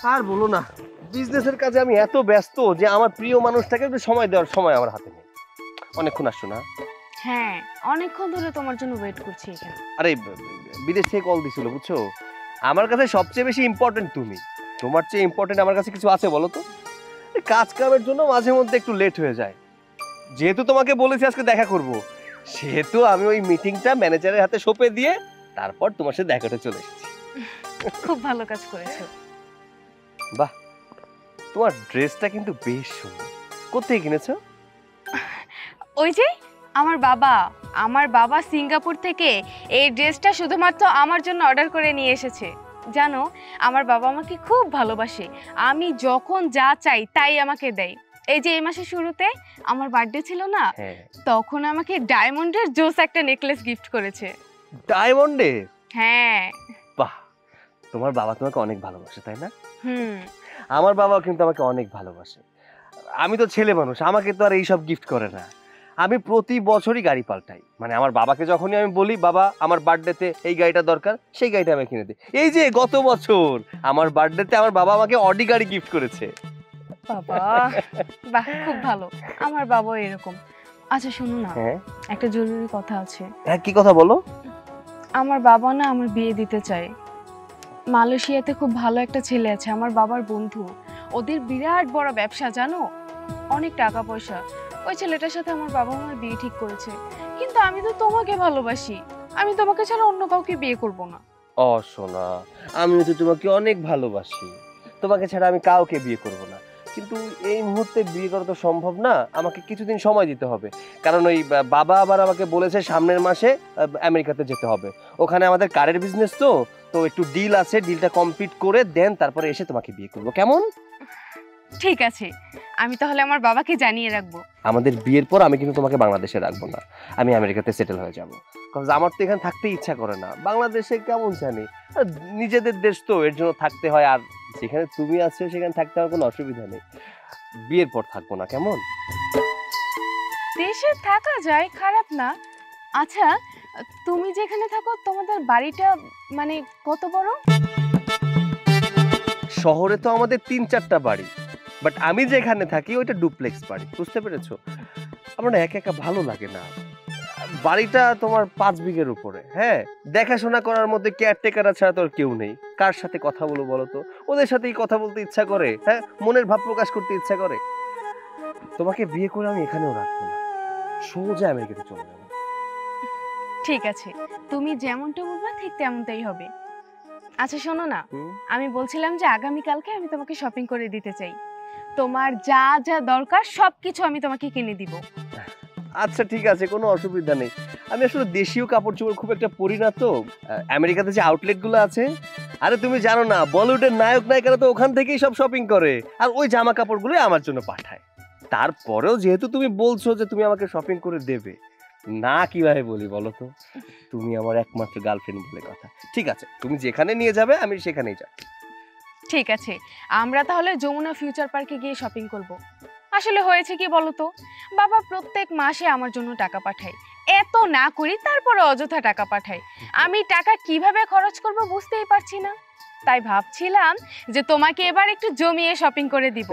আর বলো না, বিজনেসের কাজে আমি এত ব্যস্ত যে আমার প্রিয় মানুষটাকে একটু সময় দেওয়ার সময় আমার হাতে নেই। অনেকক্ষণ আসছো না? হ্যাঁ, অনেকক্ষণ ধরে তোমার জন্য ওয়েট করছি এখানে। আরে বিদেশ থেকে কল দিছিল বুঝছো। আমার কাছে সবচেয়ে বেশি ইম্পর্টেন্ট তুমি। তোমার চেয়ে ইম্পর্টেন্ট আমার কাছে কিছু আছে বলো তো? কাজ কামের জন্য মাঝে মধ্যে একটু লেট হয়ে যায়। যেহেতু তোমাকে বলেছি আজকে দেখা করব, সেহেতু আমি ওই মিটিংটা ম্যানেজারের হাতে সঁপে দিয়ে তারপর তোমার সাথে দেখা করতে চলে এসেছি। খুব ভালো কাজ করেছো। বাহ, তোমার ড্রেসটা কিন্তু বেশ সুন্দর। কোথায় কিনেছো? ওই যে আমার বাবা সিঙ্গাপুর থেকে এই ড্রেসটা শুধুমাত্র আমার জন্য অর্ডার করে নিয়ে এসেছে। জানো, আমার বাবা আমাকে খুব ভালোবাসে। আমি যখন যা চাই তাই আমাকে দেয়। এই যে এই মাসের শুরুতে আমার বার্থডে ছিল না, তখন আমাকে ডায়মন্ডের জোস একটা নেকলেস গিফট করেছে। ডায়মন্ডে? হ্যাঁ। বাহ, তোমার বাবা তোমাকে অনেক ভালোবাসে তাই না? হুম। আমার বাবাও কিন্তু আমাকে অনেক ভালোবাসে। আমি তো ছেলে মানুষ, আমাকে তো আর এইসব গিফট করে না। আমি প্রতি বছরই গাড়ি পাল্টাই। মানে আমার বাবাকে যখনই আমি বলি বাবা আমার বার্থডেতে এই গাড়িটা দরকার, সেই গাড়িটা আমি কিনে দিই। এই যে গত বছর আমার বার্থডেতে আমার বাবা আমাকে অডি গাড়ি গিফট করেছে। বাবা, বাহ, খুব ভালো। আমার বাবাও এরকম। আচ্ছা শোনো না, একটা জরুরি কথা আছে। হ্যাঁ, কি কথা বলো? আমার বাবা না আমার বিয়ে দিতে চায়। মালয়েশিয়াতে খুব ভালো একটা ছেলে আছে, আমার বাবার বন্ধু। ওদের বিরাট বড় ব্যবসা, জানো, অনেক টাকা পয়সা। ওই ছেলেটার সাথে আমার বাবা আমার বিয়ে ঠিক করেছে। কিন্তু আমি তো তোমাকে ভালোবাসি, আমি তোমাকে ছাড়া অন্য কাউকে বিয়ে করব না। ও সোনা, আমিও তো তোমাকে অনেক ভালোবাসি, তোমাকে ছাড়া আমি কাউকে বিয়ে করব না। কিন্তু এই মুহূর্তে বিয়ে করা তো সম্ভব না, আমাকে কিছুদিন সময় দিতে হবে। কারণ ওই বাবা আবার আমাকে বলেছে সামনের মাসে আমেরিকাতে যেতে হবে। ওখানে আমাদের কারের বিজনেস তো, তো একটু ডিল আছে, ডিলটা কমপ্লিট করে দেন তারপরে এসে তোমাকে বিয়ে করব, কেমন? ঠিক আছে, আমি তাহলে আমার বাবাকে জানিয়ে রাখবো। আমাদের বিয়ের পর আমি কিন্তু তোমাকে বাংলাদেশে রাখবো না, আমি আমেরিকাতে সেটেল হয়ে যাব। কারণ আমার তো এখানে থাকতে ইচ্ছা করে না, বাংলাদেশে কেমন জানি, নিজেদের দেশ তো, এর জন্য থাকতে হয়। আর যেখানে তুমি আছো সেখানে থাকতে আমার কোনো অসুবিধা নেই। বিয়ের পর থাকবো না, কেমন? দেশে থাকা যায়, খারাপ না। আচ্ছা, তুমি যেখানে থাকো তোমাদের বাড়িটা মানে কত বড়? শহরে তো আমাদের ৩-৪টা বাড়ি, বাট আমি যেখানে থাকি ওইটা ডুপ্লেক্স বাড়ি, বুঝতে পেরেছো? আমার না একা একা ভালো লাগে না। বাড়িটা তোমার ৫ বিঘের উপরে। হ্যাঁ, দেখাশোনা করার মধ্যে কেয়ারটেকার ছাড়া তো আর কেউ নেই। কার সাথে কথা বলবো বলো তো? ওদের সাথেই কথা বলতে ইচ্ছা করে, হ্যাঁ, মনের ভাব প্রকাশ করতে ইচ্ছা করে। তোমাকে বিয়ে করে আমি এখানেও রাখবো না, সোজা আমেরিকাতে চলে যাবো। ঠিক আছে, তুমি যেমনটা বলবা ঠিক তেমনটাই হবে। আচ্ছা শোনো না, আমি বলছিলাম যে আগামীকালকে আমি তোমাকে শপিং করে দিতে চাই। তোমার যা যা দরকার সবকিছু আমি তোমাকে কিনে দিব। আচ্ছা ঠিক আছে, কোনো অসুবিধা নেই। আমি আসলে দেশীয় কাপড় চোপড় খুব একটা পরি না তো। আমেরিকাতে যে আউটলেট গুলো আছে, আরে তুমি জানো না, বলিউডের নায়ক নায়িকারা তো ওখান থেকেই সব শপিং করে, আর ওই জামা কাপড়গুলো আমার জন্য পাঠায়। তারপরেও যেহেতু তুমি বলছো যে তুমি আমাকে শপিং করে দেবে, না কিভাবে বলি বলো তো? তুমি আমার একমাত্র গার্লফ্রেন্ড বলে কথা। ঠিক আছে, তুমি যেখানে নিয়ে যাবে আমি সেখানেই যাব। ঠিক আছে, আমরা তাহলে যমুনা ফিউচার পার্কে গিয়ে শপিং করব। আসলে হয়েছে কি বলতো, বাবা প্রত্যেক মাসে আমার জন্য টাকা পাঠায়। এত না করি তারপরে অযথা টাকা পাঠায়। আমি টাকা কিভাবে খরচ করব বুঝতেই পারছি না। তাই ভাবছিলাম যে তোমাকে এবার একটু জমিয়ে শপিং করে দিব।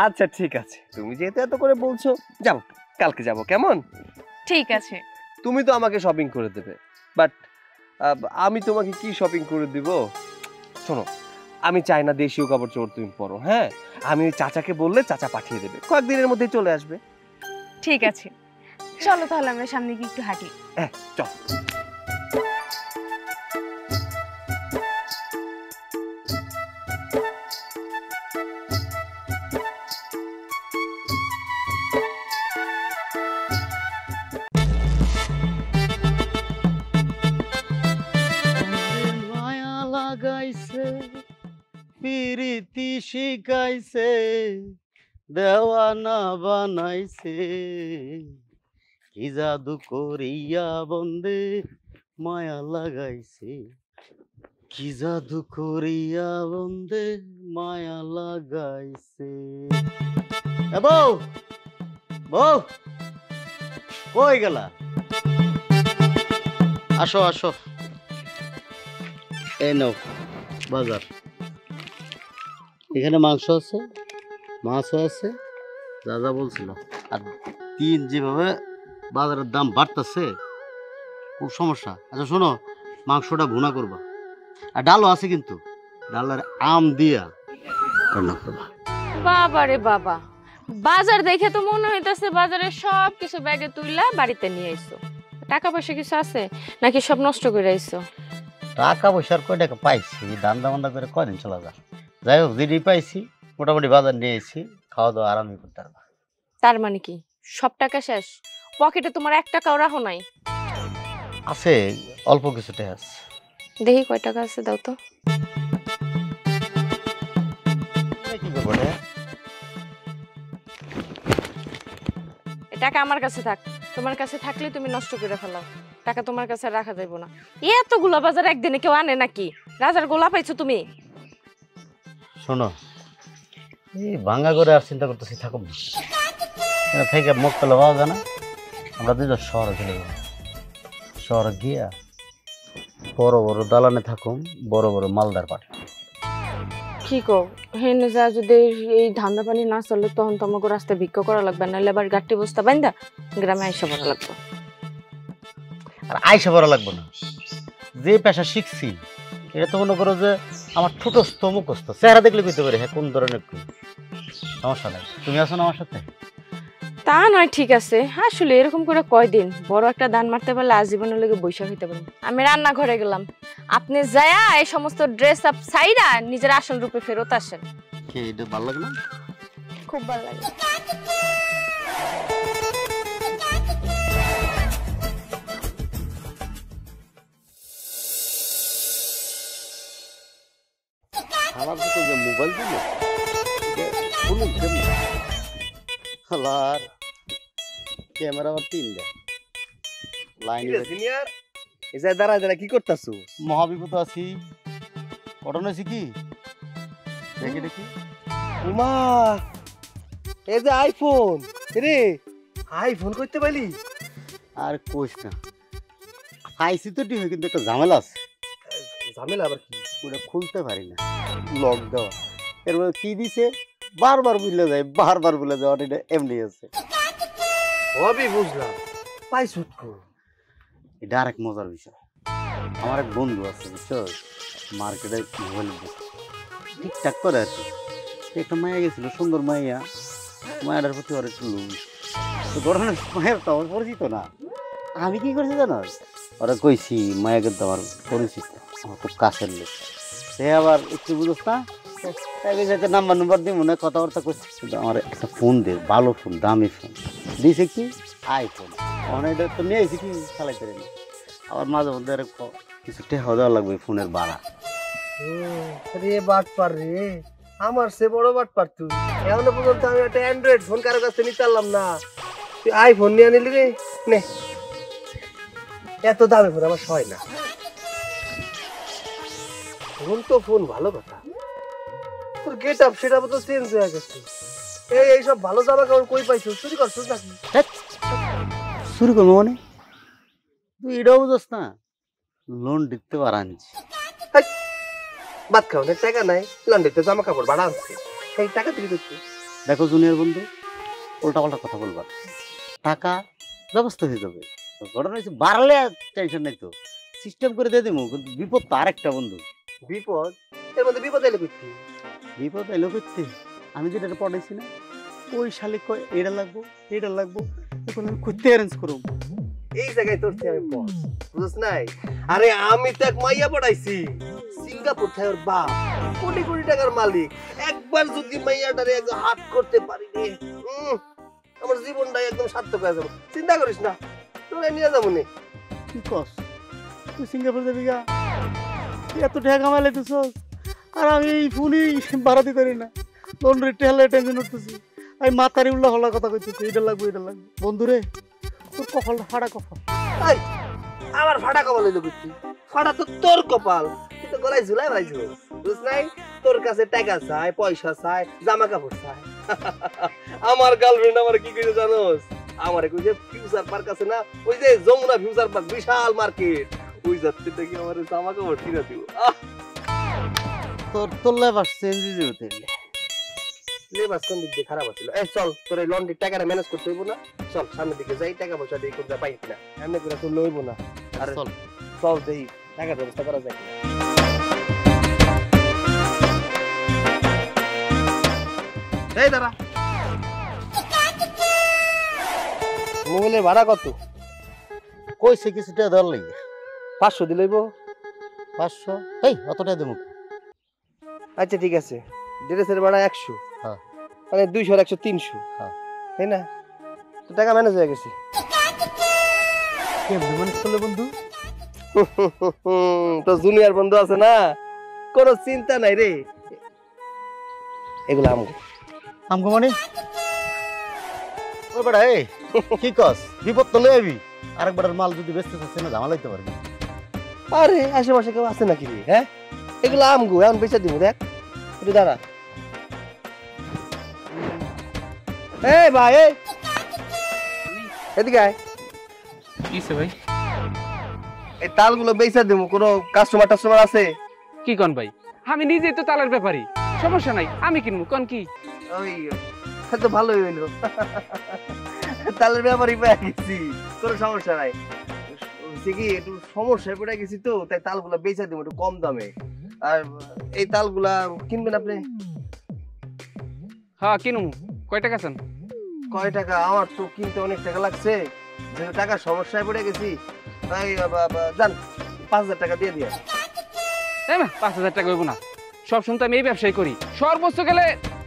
আচ্ছা ঠিক আছে, তুমি যেহেতু এত করে বলছো, যাবো, কালকে যাব, কেমন? ঠিক আছে। তুমি তো আমাকে শপিং করে দেবে, বাট আমি তোমাকে কি শপিং করে দিব? শোনো, আমি চাই না দেশীয় কাপড় চোপড় তুমি পরো। হ্যাঁ, আমি ওই চাচাকে বললে চাচা পাঠিয়ে দেবে, কয়েকদিনের মধ্যেই চলে আসবে। ঠিক আছে, চলো তাহলে আমরা সামনে গিয়ে একটু হাঁটি। হ্যাঁ চল। মায়া লাগাইছে, পিরিতি শিখাইছে, দেওয়ানা বানাইছে, কি জাদু করিয়া বন্দে মায়া লাগাইছে, কি জাদু করিয়া বন্দে মায়া লাগাইছে। বউ, বউ, কই গেলা? আসো আসো, এই নাও বাজার। এখানে মাংস আছে, মাছও আছে, যা যা বলছিল। আর তিন যেভাবে বাজারের দাম বাড়তেছে খুব সমস্যা। আচ্ছা শোনো, মাংসটা ভুনা করবা, আর ডালও আছে কিন্তু ডালের আম দিয়া রান্না করবা। বাবা রে বাবা, বাজার দেখে তো মনে হইতাছে বাজারে সব কিছু ব্যাগে তুইলা বাড়িতে নিয়ে আইছো। টাকা পয়সা কিছু আছে নাকি সব নষ্ট করে আইছো? টাকা পয়সার কয় টাকা পাইছি, দান্দা বান্দা করে কয়দিন চলা যায়। যাই হোক, যেটি পাইছি মোটামুটি বাজার নিয়ে এসেছি, খাওয়া দাওয়া আরামই করতে পারবা। তার মানে কি সব টাকা শেষ? পকেটে তোমার 1 টাকাও রাখো নাই? আছে, অল্প কিছু টাকা আছে। দেখি কয় টাকা আছে, দাও তো। কি করবো রে? এ টাকা আমার কাছে থাক, তোমার কাছে থাকলে তুমি নষ্ট করে ফেলাও। টাকা তোমার কাছে রাখা যাইব না। এতগুলো বাজার একদিনে কেউ আনে নাকি? রাজার গোলা পাইছো তুমি? শোনো, এই ভাঙ্গা করে আর চিন্তা করতেছি থাকুন না, থেকে মুখ পেলে পাওয়া যায় না। আমরা দুজন শহরে চলে যাব, শহরে গিয়া বড় বড় দালানে থাকুম, বড় বড় মালদার পাঠে। কি কো, হেনে যা যদি এই ধান্দা পানি না চলে তখন তো আমাকে রাস্তায় ভিক্ষা করা লাগবে, নাহলে আবার গাঠি বস্তা বাইন্দা গ্রামে আইসা পড়া লাগবে। আর আইসা বড় লাগবে না, যে পেশা শিখছি এটা তো মনে করো যে আমার ঠোঁটস্থ মুখস্থ, চেহারা দেখলে বুঝতে পারি হ্যাঁ কোন ধরনের কি। সমস্যা নাই, তুমি আছো না আমার সাথে? তা নয়, ঠিক আছে। আসলে এরকম করে কয়দিন বড় একটা দান মারতে পারলে আজীবনের লেগে বৈশাখ হইতে পারবো। আমি রান্নাঘরে গেলাম, আপনি যায়া এই সমস্ত ড্রেস আপ সাইরা নিজের আসল রূপে ফেরত আসেন। কি এটা ভালো লাগে না? খুব ভালো লাগে। আমার তো যে মোবাইল দিল শুনুন কেমন হালার ক্যামেরা আবার 3টা লাইন। সিনিয়র এসে দাঁড়া দাঁড়া কি করতেছো? মহাবিপদ আছি, ঘটনা হয়েছে কি দেখি দেখি। উমা, এই যে আইফোন রে, আইফোন করতে পারলি? আর কোশ না, পাইছি তো ঠিক, কিন্তু একটা ঝামেলা আছে। ঝামেলা আবার কি? ওটা খুলতে পারি না, লক দেওয়া। এর মধ্যে কি দিছে বারবার ভুলে যায়, বারবার ভুলে যায়। এটা এমনি আছে, সবই বুঝলাম, পাইছো তো। এটা আর এক মজার বিষয়। আমার এক বন্ধু আছে বুঝছো, মার্কেটে মোবাইল ঠিকঠাক করে আর কি। একটা মাইয়া গেছিল, সুন্দর মাইয়া, মায়াটার প্রতি ওর একটু লোভ। তো ঘটনার মায়ের তো আমার পরিচিত না। আমি কি করছি জানো, ওরা কইছি মায়া কিন্তু আমার পরিচিত, আমার খুব কাছের লোক। সে আবার একটু বুঝোস না, নাম্বার নাম্বার দিয়ে মনে কথাবার্তা করছি। কিন্তু আমার একটা ফোন দে, ভালো ফোন, দামি ফোন দিয়েছে, কি আইফোন। অনেকটা তো নিয়ে এসেছি, কি চালাইতে পারি না। আবার মাঝে মধ্যে আর কিছু টেহা দেওয়া লাগবে ফোনের ভাড়া। রে বাট পার রে, আমার সে বড় বাট পার তুই। এখনো পর্যন্ত আমি একটা অ্যান্ড্রয়েড ফোন কারো কাছে নিতে পারলাম না, তুই আইফোন নিয়ে নিলি রে। নে, এত দামি ফোন আমার সয় না। ফোন তো ফোন, ভালো কথা। তোর গেট আপ সেটা তো চেঞ্জ হয়ে গেছে। এইসব ভালো জামা কাপড় কই পাইছো? চুরি করছিস নাকি? শুরু করবো মানে তুই এটাও বুঝোস না, লোন দিতে পার আনছি। ভাত খাওয়ানোর টাকা নাই, লন্ডনে জামা কাপড় ভাড়া আনছে, সেই টাকা তুই দিচ্ছিস। দেখো জুনিয়র বন্ধু, উল্টা পাল্টা কথা বলবা, টাকা ব্যবস্থা হয়ে যাবে। ঘটনা হয়েছে বাড়লে টেনশন নেই, তো সিস্টেম করে দিয়ে দেবো। কিন্তু বিপদ তো আরেকটা বন্ধু। বিপদ? এর মধ্যে বিপদ এলে করছি? বিপদ এলো করতে আমি যেটা পড়াইছি না, ওই শালিক কয় এটা লাগবো এটা লাগবো, এখন আমি করতে অ্যারেঞ্জ করবো। এই জায়গায় তোর চেয়ে আমি বস, বুঝছ নাই? আরে আমি তো এক মাইয়া পড়াইছি সিঙ্গাপুর থেকে, ওর বাপ কোটি কোটি টাকার মালিক। একবার যদি মাইয়াটারে একদম হাত করতে পারি রে, আমার জীবনটাই একদম সার্থক হয়ে যাবো। চিন্তা করিস না, তোরা নিয়ে যাবো নে। কি কস তুই সিঙ্গাপুর যাবি গা? এত টাকা কামাইলে তুই, আর আমি এই ফোনই ভাড়া দিতে পারি না। লোন রেটে হলে টেনশন উঠতেছি, আমি মাথারি উল্লা হল্লা কথা কইতেছি, এটা লাগবে এটা লাগবে। বন্ধুরে তোর কপালটা ফাড়া কপাল। আমার ফাটা কপাল হইলো বুঝছি? ফাটা তো তোর কপাল, কিন্তু গলায় ঝুলাই ভাইছো, বুঝছ নাই? তোর কাছে টাকা চাই, পয়সা চাই, জামা কাপড় চাই। আমার গার্লফ্রেন্ড আমার কি কইছে জানোস? আমারে কইছে ফিউচার পার্ক আছে না, ওই যে যমুনা ফিউচার পার্ক, বিশাল মার্কেট, ওই যাচ্ছে থেকে আমার জামা কাপড় কিনে দিব। তোর লেবার চেঞ্জ হতে সিলেবাস কোন দিক দিয়ে খারাপ ছিল। এই চল তোর এই লন্ড্রির টাকাটা ম্যানেজ করতে হইব না, চল সামনের দিকে যাই, টাকা পয়সা দিয়ে কোথাও পাই কিনা, এমনি করে তো লইব না। আরে চল চল দেই টাকার ব্যবস্থা করা যায় কিনা। এই দাঁড়া, মোবাইলের ভাড়া কত? কইছে কিছুটা দেওয়ার লাগে 500 দিলেইব। 500 এই অতটা দেবো আচ্ছা ঠিক আছে, ড্রেসের ভাড়া 100, হ্যাঁ মানে 200 আর 100 300, হ্যাঁ তাই না? তো টাকা ম্যানেজ হয়ে গেছে। কেমন ম্যানেজ করলে বন্ধু? তো জুনিয়র বন্ধু আছে না, কোনো চিন্তা নাই রে। এগুলো আমগো আমগো মানে ও বড়া এই কি কস বিপদ তো লইবি, আরেকবার মাল যদি বেচতে চাস না ঝামেলা হইতে পারবি। আরে আশেপাশে কেউ আছে নাকি রে? হ্যাঁ এগুলো আমগো, এখন বেচা দিব। দেখ একটু দাঁড়া। এই ভাই এই এদিকে আয়। কিসে ভাই? এই তালগুলো বেচা দিব, কোনো কাস্টমার টাস্টমার আছে? কি কন ভাই, আমি নিজেই তো তালের ব্যাপারী, সমস্যা নাই, আমি কিনবো। কন কি? ওই তো ভালোই হইলো, তালের ব্যাপারই পেয়ে গেছি, কোনো সমস্যা নাই। হচ্ছে কি একটু সমস্যায় পড়ে গেছি তো, তাই তালগুলা বেচা দিব একটু কম দামে। আর এই তালগুলা কিনবেন আপনি? হ্যাঁ কিনুম। কয় টাকা চান? কয় টাকা? আমার তো কিনতে অনেক টাকা লাগছে, যেহেতু টাকার সমস্যায় পড়ে গেছি, তাই যান 5000 টাকা দিয়ে দিয়া। তাই না, 5000 টাকা হইব না, সবসময় তো আমি এই ব্যবসায় করি, সর্বোচ্চ গেলে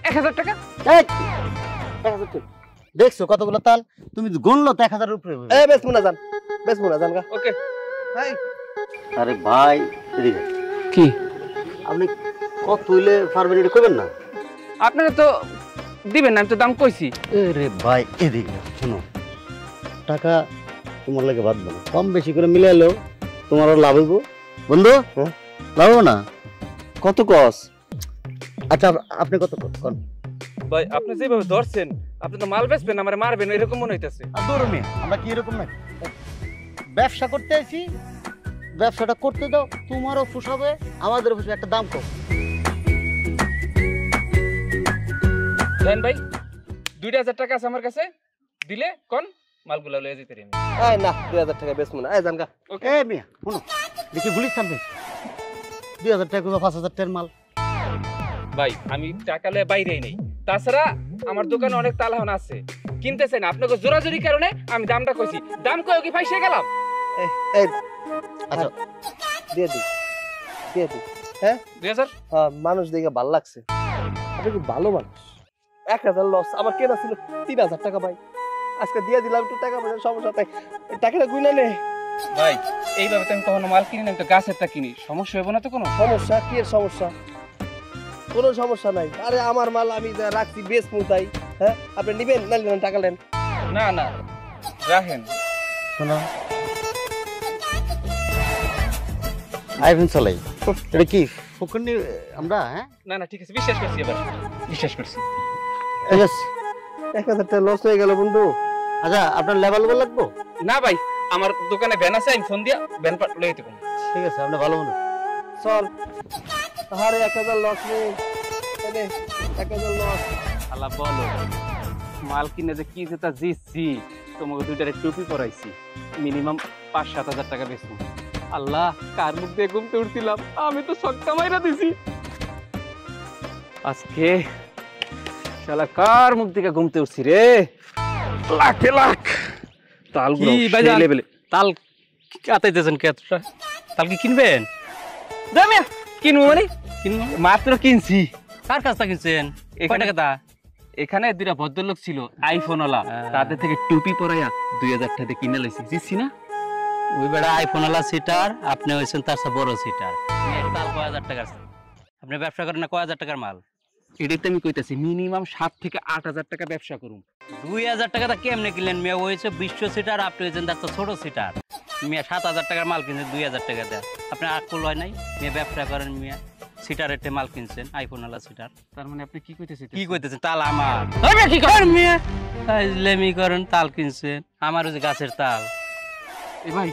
1000 টাকা। এই, 1000 টাকা। দেখছো কতগুলো তাল, তুমি গুনলো তো 1000 এর উপরে হইবে। এই বেশ মুনা যান, বেশ মুনা যান গা। ওকে। এই আরে ভাই এদিকে কি আপনি কত হইলে পারবেন এটা কইবেন না? আপনারা তো দিবেন না, আমি তো দাম কইছি। আরে ভাই এদিকে শোনো, টাকা তোমার লাগে বাদ দেবো, কম বেশি করে মিলাইলেও তোমারও লাভ হইব বন্ধু। হ্যাঁ লাভ হবো না? কত কস? আচ্ছা আপনি কত কোন? ভাই আপনি যেভাবে ধরছেন, আপনি তো মাল বেচবেন আমার মারবেন এরকম মনে হইতাছে। আর দৌড় মেয়ে, আমরা কি এরকম নাকি? ব্যবসা করতে আইছি, ব্যবসাটা করতে দাও, তোমারও পোষাবে আমাদেরও পোষাবে, একটা দাম কম। দেন ভাই, 2000 টাকা আছে আমার কাছে, দিলে কোন মালগুলা লয়ে যেতে পারি। এই না 2000 টাকা বেশ মুনা, এই যান গা। এ মিয়া শুনো, দেখি গুলির সামনে 2000 টাকা 5000 টাকার মাল। ভাই আমি টাকা লয়ে বাইরেই নেই, তাছাড়া আমার দোকানে অনেক তালাহন আছে, কিনতেছেন আপনাকে জোরাজোরি কারণে আমি দামটা কইছি, দাম কই কি ফাইসে গেলাম। এই এই আচ্ছা দিয়ে দি, দিয়ে দি। হ্যাঁ 2000 হ্যাঁ, মানুষ দেখে ভালো লাগছে, আপনি কি ভালো মানুষ। 1000 লস, আমার কেনা ছিল 3000 টাকা ভাই, আজকে দিয়ে দিলাম, একটু টাকা পয়সার সমস্যা, তাই এই টাকাটা গুইনা নে। ভাই এইভাবে তো আমি কখনো মাল কিনি না, আমি তো গাছেরটা কিনি, সমস্যা হবে না তো কোনো? সমস্যা কি এর সমস্যা? কোনো সমস্যা নাই, আরে আমার মাল আমি যা রাখছি বেশ মুতাই। হ্যাঁ আপনি নিবেন না নেন, টাকা নেন। না না রাখেন। শোনো আইফোন চালাই, এটা কি ফুকনি আমরা? হ্যাঁ না না ঠিক আছে, বিশ্বাস করছি, এবার বিশ্বাস করছি। ঠিক আছে। 1000 টাকা লস হয়ে গেল বন্ধু। আচ্ছা আপনার লেভেল লাগবো? না ভাই আমার দোকানে ভ্যান আছে, আমি ফোন দিয়া ভ্যান লয়ে যেতে পারবো। ঠিক আছে, আপনি ভালো মনে চল। আরে 1000 লস রে, এনে 1000 লস। আল্লাহ বলো, মাল কিনে যে কি যেটা জিতছি, তোমাকে দুইটারে টুপি পরাইছি, মিনিমাম 5-7 হাজার টাকা বেচবো। আল্লাহ কার মুখ দিয়ে ঘুমতে উঠছিলাম, আমি তো সক্কা মাইরা দিছি আজকে। শালা কার মুখ থেকে ঘুমতে উঠছি রে, লাখে লাখ তাল কি ভাইজান? তাল কাটাইতেছেন কে? তাল কি কিনবেন? দামিয়া কিনবো মানে কিনবো? মাত্র কিনছি। কার কাছটা কিনছেন? কয় এখানে টাকা দা? এখানে দুইটা ভদ্রলোক ছিল আইফোন ওলা, তাদের থেকে টুপি পরাইয়া 2000 টাকা দিয়ে কিনে লাইছি, জিতছি না? ওই বেড়া আইফোন ওয়ালা সিটার, আপনি হয়েছেন তার চেয়ে বড় সিটার। তাল কয় হাজার টাকার? আপনি ব্যবসা করেন না কয় হাজার টাকার মাল? এটাই তো আমি কইতাছি, মিনিমাম 7 থেকে 8 হাজার টাকা ব্যবসা করুন। 2000 টাকা কেমনে কিনলেন মিয়া? হয়েছে বিশ্ব সিটার, আপনি হয়েছেন তার চেয়ে ছোট সিটার। মিয়া 7000 টাকার মাল কিনছেন 2000 টাকা দেয়, আপনার আকল হয় নাই? মিয়া ব্যবসা করেন মিয়া, সিটার রেটে মাল কিনছেন, আইফোন ওয়ালা সিটার। তার মানে আপনি কি কইতেছেন? কি কইতেছেন? তাল আমার। কি করেন মিয়া? লেমি করেন, তাল কিনছেন, আমার ওই যে গাছের তাল। এ ভাই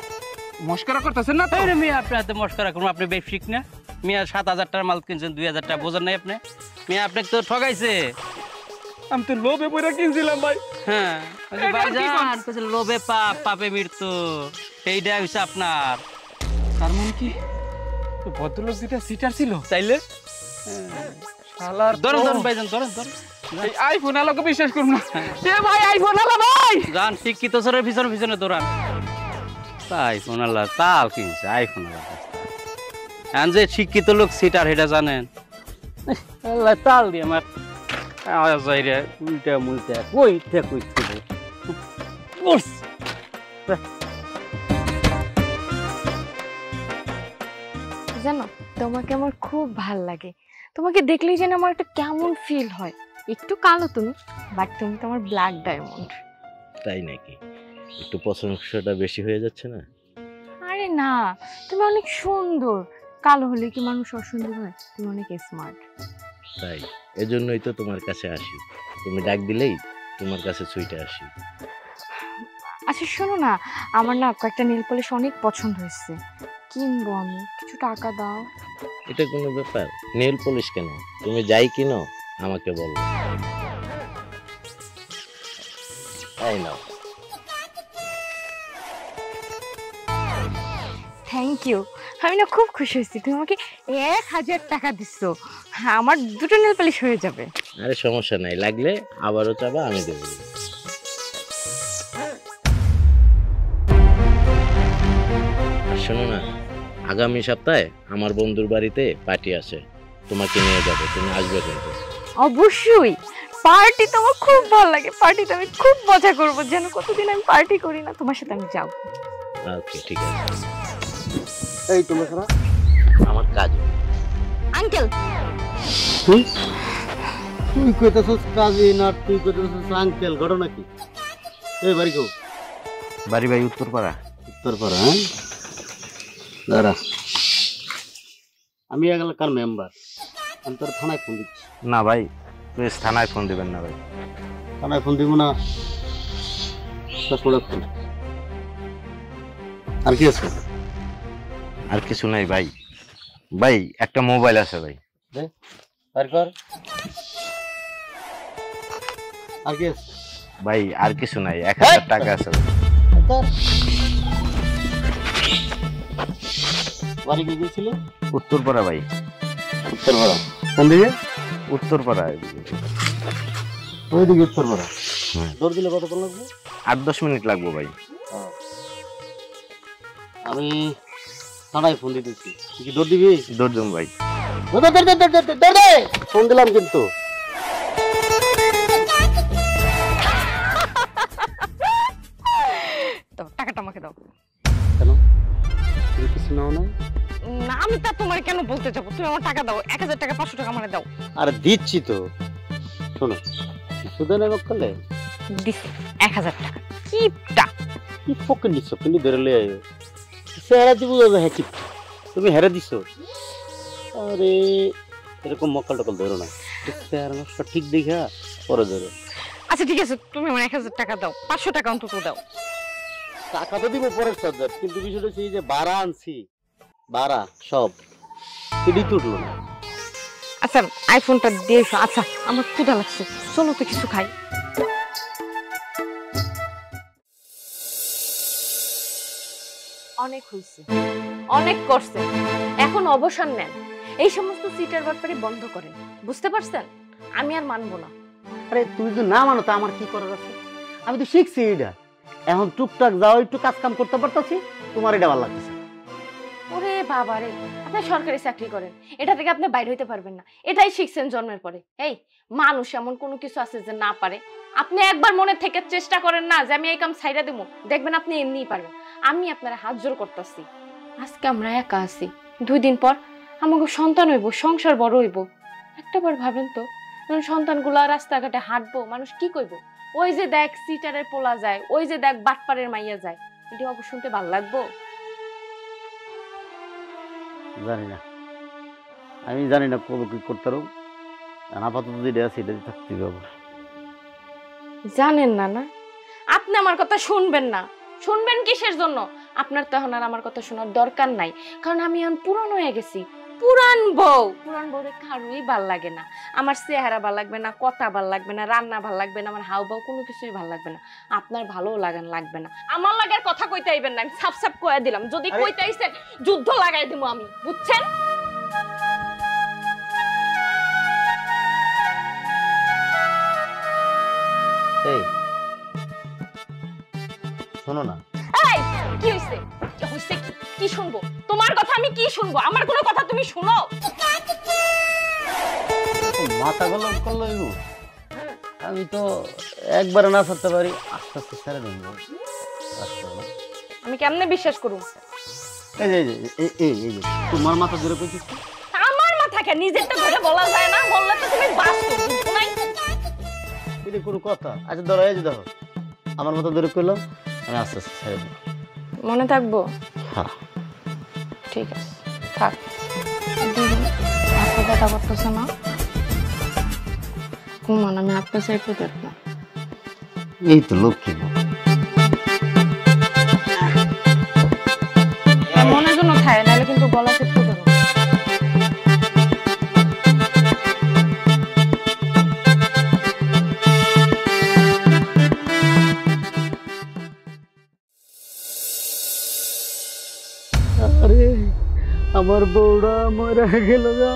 মস্করা করতেছেন না তো? আরে মিয়া আপনি হাতে মস্করা করুন, আপনি ব্যবসায়িক না? মিয়া 7000 টাকার মাল কিনছেন 2000 টাকা, বোঝেন নাই আপনি? মিয়া আপনাকে তো ঠগাইছে, আমি তো লোভে পড়ে কিনছিলাম ভাই। হ্যাঁ ভাইজান কইছে লোভে পাপ পাপে মৃত্যু, এইটা হইছে আপনার। তার মানে কি ভদ্রলোক যেটা সিটার ছিল চাইলে শালার ধরেন ধরেন ভাইজান ধরেন ধরেন। এই আইফোন আলোকে বিশ্বাস করব না। এ ভাই আইফোন আলো ভাই। যান শিক্ষিত স্যারের পিছনে পিছনে দৌড়ান। আইফোন আল্লাহ তাল কিনছে আইফোন আল্লাহ। এখন যে শিক্ষিত লোক সিটার এটা জানেন, আল্লাহ তাল দিয়ে আমার আজাইরে উল্টা মুলটা কইতে কইতে জানো তোমাকে আমার খুব ভাল লাগে, তোমাকে দেখলেই যেন আমার একটা কেমন ফিল হয়। একটু কালো তুমি, বাট তুমি তোমার ব্ল্যাক ডায়মন্ড। তাই নাকি? একটু প্রশংসাটা বেশি হয়ে যাচ্ছে না? আরে না, তুমি অনেক সুন্দর। কালো হলে কি মানুষ অসুন্দর হয়? তুমি অনেক স্মার্ট। তাই এজন্যই তো তোমার কাছে আসি, তুমি ডাক দিলেই তোমার কাছে ছুটে আসি। আচ্ছা শোনো না, আমার না কয়েকটা নেল পলিশ অনেক পছন্দ হয়েছে, কিনবো আমি, কিছু টাকা দাও। এটা কোনো ব্যাপার? নেল পলিশ কেন, তুমি যাই কিনো আমাকে বলো। তাই নাও। থ্যাংক ইউ, আমি না খুব খুশি হয়েছি। তুমি আমাকে 1000 টাকা দিচ্ছ, আমার 2টো নেল পলিশ হয়ে যাবে। আরে সমস্যা নাই, লাগলে আবারও চাবা, আমি দেবো। শোনো না, আগামী সপ্তাহে আমার বন্ধুর বাড়িতে পার্টি আছে, তোমাকে নিয়ে যাবো, তুমি আসবে কিন্তু। অবশ্যই, পার্টি তো আমার খুব ভালো লাগে, পার্টিতে আমি খুব মজা করবো। যেন কতদিন আমি পার্টি করি না, তোমার সাথে আমি যাবো। ওকে ঠিক আছে। এই তোমরা খারাপ আমার কাজ। আঙ্কেল তুই তুই কইতেছিস কাজী না, তুই কইতেছিস আঙ্কেল, ঘটনা কি? এই বাড়ি কেউ? বাড়ি ভাই উত্তরপাড়া। উত্তরপাড়া? হ্যাঁ দাঁড়া, আমি এলাকার মেম্বার, আমি তোর থানায় ফোন দিচ্ছি। না ভাই প্লিজ থানায় ফোন দিবেন না ভাই। থানায় ফোন দিব না, ফোন। আর কি আছে? আর কিছু নাই ভাই, ভাই একটা মোবাইল আছে ভাই। আর কর। আর কি আছে? ভাই আর কিছু নাই, 1000 টাকা আছে ভাই। বাড়ি কি গিয়েছিল? উত্তরপাড়া ভাই। উত্তরপাড়া কোন দিকে? উত্তরপাড়া ওইদিকে উত্তরপাড়া। হ্যাঁ। দৌড় দিলে কতক্ষণ লাগবে? 8-10 মিনিট লাগবে ভাই। আমি থানায় ফোন দিতেছি, তুই কি দৌড় দিবি? দৌড় দিন ভাই। ফোন দিলাম কিন্তু। দাও টাকাটা আমাকে দাও। কেন তুমি কিছু নাও না? না আমি তা তোমার কেন বলতে যাবো, তুমি আমার টাকা দাও, 1000 টাকা 500 টাকা আমারে দাও। আরে দিচ্ছি তো, শোনো সুদে নেব করলে দিস 1000 টাকা কিপটা। কি ফোকে নিচ্ছ, কিন্তু বেরোলে সেরা দিব হ্যাঁ কি তুমি হেরে দিছো? আরে এরকম মক্কাল টকল ধরো না, ঠিক দেখা পরে ধরো। আচ্ছা ঠিক আছে, তুমি আমার 1000 টাকা দাও, 500 টাকা অন্তত দাও। টাকা তো দিব পরের সজ্জার, কিন্তু বিষয়টা হচ্ছে যে ভাড়া আনছি, ভাড়া সব এটাই তো উঠলো না। আচ্ছা আইফোনটা দিয়ে এসো। আচ্ছা আমার ক্ষুধা লাগছে, চলো তো কিছু খাই। অনেক হয়েছে, অনেক করছে, এখন অবসর নেন। এই সমস্ত সিটার ব্যাপারে বন্ধ করেন, বুঝতে পারছেন? আমি আর মানবো না। আরে তুই যদি না মানো তা আমার কি করার আছে? আমি তো শিখছি এটা, এখন টুকটাক যাও, একটু কাজ কাম করতে পারতাছি, তোমার এটা ভালো লাগতেছে। ওরে বাবা রে, আপনি সরকারি চাকরি করেন, এটা থেকে আপনি বাইরে হইতে পারবেন না, এটাই শিখছেন জন্মের পরে। এই মানুষ এমন কোনো কিছু আছে যে না পারে? আপনি একবার মনে থেকে চেষ্টা করেন না যে আমি এই কাম ছাইড়া দেবো, দেখবেন আপনি এমনিই পারবেন। আমি আপনার হাত জোর করতেছি, আজকে আমরা একা আছি, 2 দিন পর আমাকে সন্তান হইব, সংসার বড় হইব। একটাবার ভাবেন তো, সন্তানগুলা রাস্তাঘাটে হাঁটবো, মানুষ কি কইব? ওই যে দেখ সিটারের পোলা যায়, ওই যে দেখ বাটপাড়ের মাইয়া যায়, এটি অবশ্য শুনতে ভালো লাগবো? জানি না, আমি জানি না কবে কি করতে পারো, আপাতত যেটা আছে এটা থাকতে পারবো। জানেন না? না আপনি আমার কথা শুনবেন না, শুনবেন কিসের জন্য? আপনার তো এখন আর আমার কথা শোনার দরকার নাই, কারণ আমি এখন পুরনো হয়ে গেছি, পুরান বউরে কারোই ভাল লাগে না। আমার চেহারা ভাল লাগবে না, কথা ভাল লাগবে না, রান্না ভাল লাগবে না, আমার হাউভাউ কোনো কিছুই ভাল লাগবে না। আপনার ভালো লাগবে না। আমার লাগার কথা কইতে আইবেন না, আমি সাপ সাপ কয়ে দিলাম। যদি কইতে আইছেন যুদ্ধ লাগাই দিব আমি, বুঝছেন? এই শোনো না, এই কি হইছে? কি হইছে? কি শুনবো? তোমার কথা আমি কি শুনবো? আমার কোনো কথা তুমি শুনো? মাথা গলম করলো এগো। আমি তো একবারে না ছাড়তে পারি, আস্তে আস্তে ছেড়ে দেবো। আমি কেমনে বিশ্বাস করব? এই যে এই যে তোমার মাথা ধরে কইছিস, আমার মাথা কে নিজের তো ধরে বলা যায় না? বললে তো তুমি বাস্ত, বুঝছো নাই? এটা কোনো কথা? আচ্ছা ধরো, এই যে দেখো আমার মাথা ধরে কইলাম, আমি আস্তে আস্তে ছেড়ে দেবো। মনে থাকবো? হ্যাঁ ঠিক আছে, থাক। হাতে ব্যথা করতেছে না? ঘুমান, আমি হাতটা সাইড দেব না। এই তো লক্ষ্মী বউ। মনের জন্য খায়, নাহলে কিন্তু গলা চেপে দেবো। আরে আমার বউরা মরে গেল গা,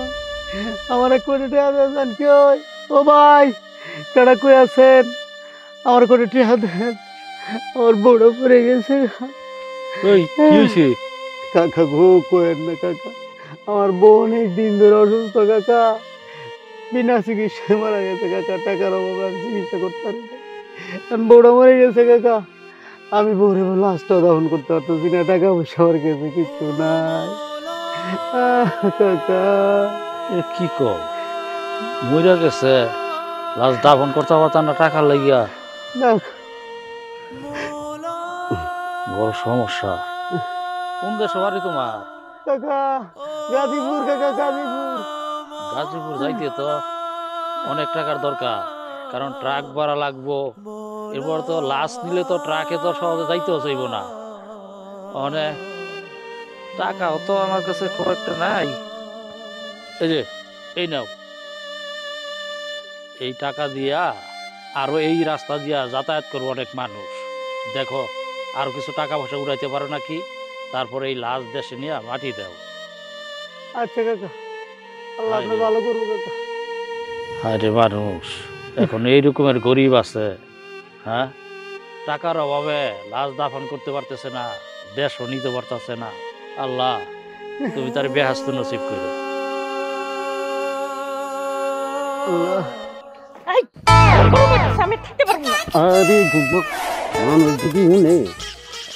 আমার কোটি টাকা দেন কি হয়? ও ভাই কেডা কই আছেন? আমার কোটি টাকা দেন, আমার বউরা মরে গেছে। ওই কি হইছে? কাকা গো কইেন না কাকা, আমার বউ অনেক দিন ধরে অসুস্থ কাকা, বিনা চিকিৎসায় মারা গেছে কাকা। টাকার অভাবে আমি চিকিৎসা করতে পারি না, বউরা মরে গেছে কাকা। আমি বউরে লাশটা দহন করতে পারতেছি না, টাকা পয়সা আমার কাছে কিছু নাই কাকা। এ কি কও, মইরা গেছে, লাশ দাফন করতে পারতাম না টাকা লাগিয়া? না বড় সমস্যা। কোন দেশে বাড়ি তোমার? কাকা গাজীপুর কাকা, গাজীপুর। গাজীপুর যাইতে তো অনেক টাকার দরকার, কারণ ট্রাক ভাড়া লাগবো। এরপর তো লাশ নিলে তো ট্রাকে তো সহজে যাইতেও চাইব না, অনেক টাকাও তো আমার কাছে খুব একটা নাই। এই যে এই নাও, এই টাকা দিয়া আরো এই রাস্তা দিয়া যাতায়াত করবো অনেক মানুষ। দেখো আরো কিছু টাকা পয়সা উড়াইতে পারো নাকি, তারপরে এই লাশ দেশে নিয়ে মাটি দাও। আচ্ছা কাকা, আল্লাহ আপনার ভালো করবো কাকা। আরে মানুষ এখন এই রকমের গরিব আছে, হ্যাঁ, টাকার অভাবে লাশ দাফন করতে পারতেছে না, দেশও নিতে পারতেছে না। আল্লাহ তুমি তার বেহাস্ত নসিব করো। আল্লাহ। আমি থাকতে পারবো না। আরে যুবক মানুষ যদি শুনে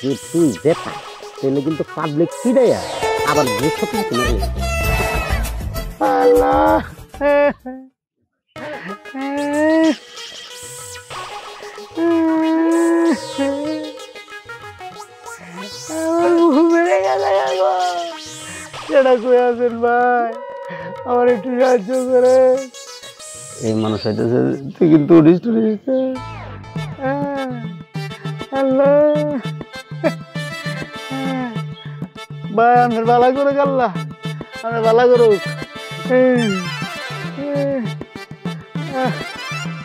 যে তুই বেটা, তাহলে কিন্তু পাবলিক ফিরাইয়া আবার দেশও কিন্তু মারে। আল্লাহ ভাই, আমার একটু সাহায্য করে। এই মানুষ হইতেছে তুই কিন্তু উঠিস টুরিস। আল্লাহ ভাই আমার ভালো করে আল্লাহ, আমার ভালো করুক।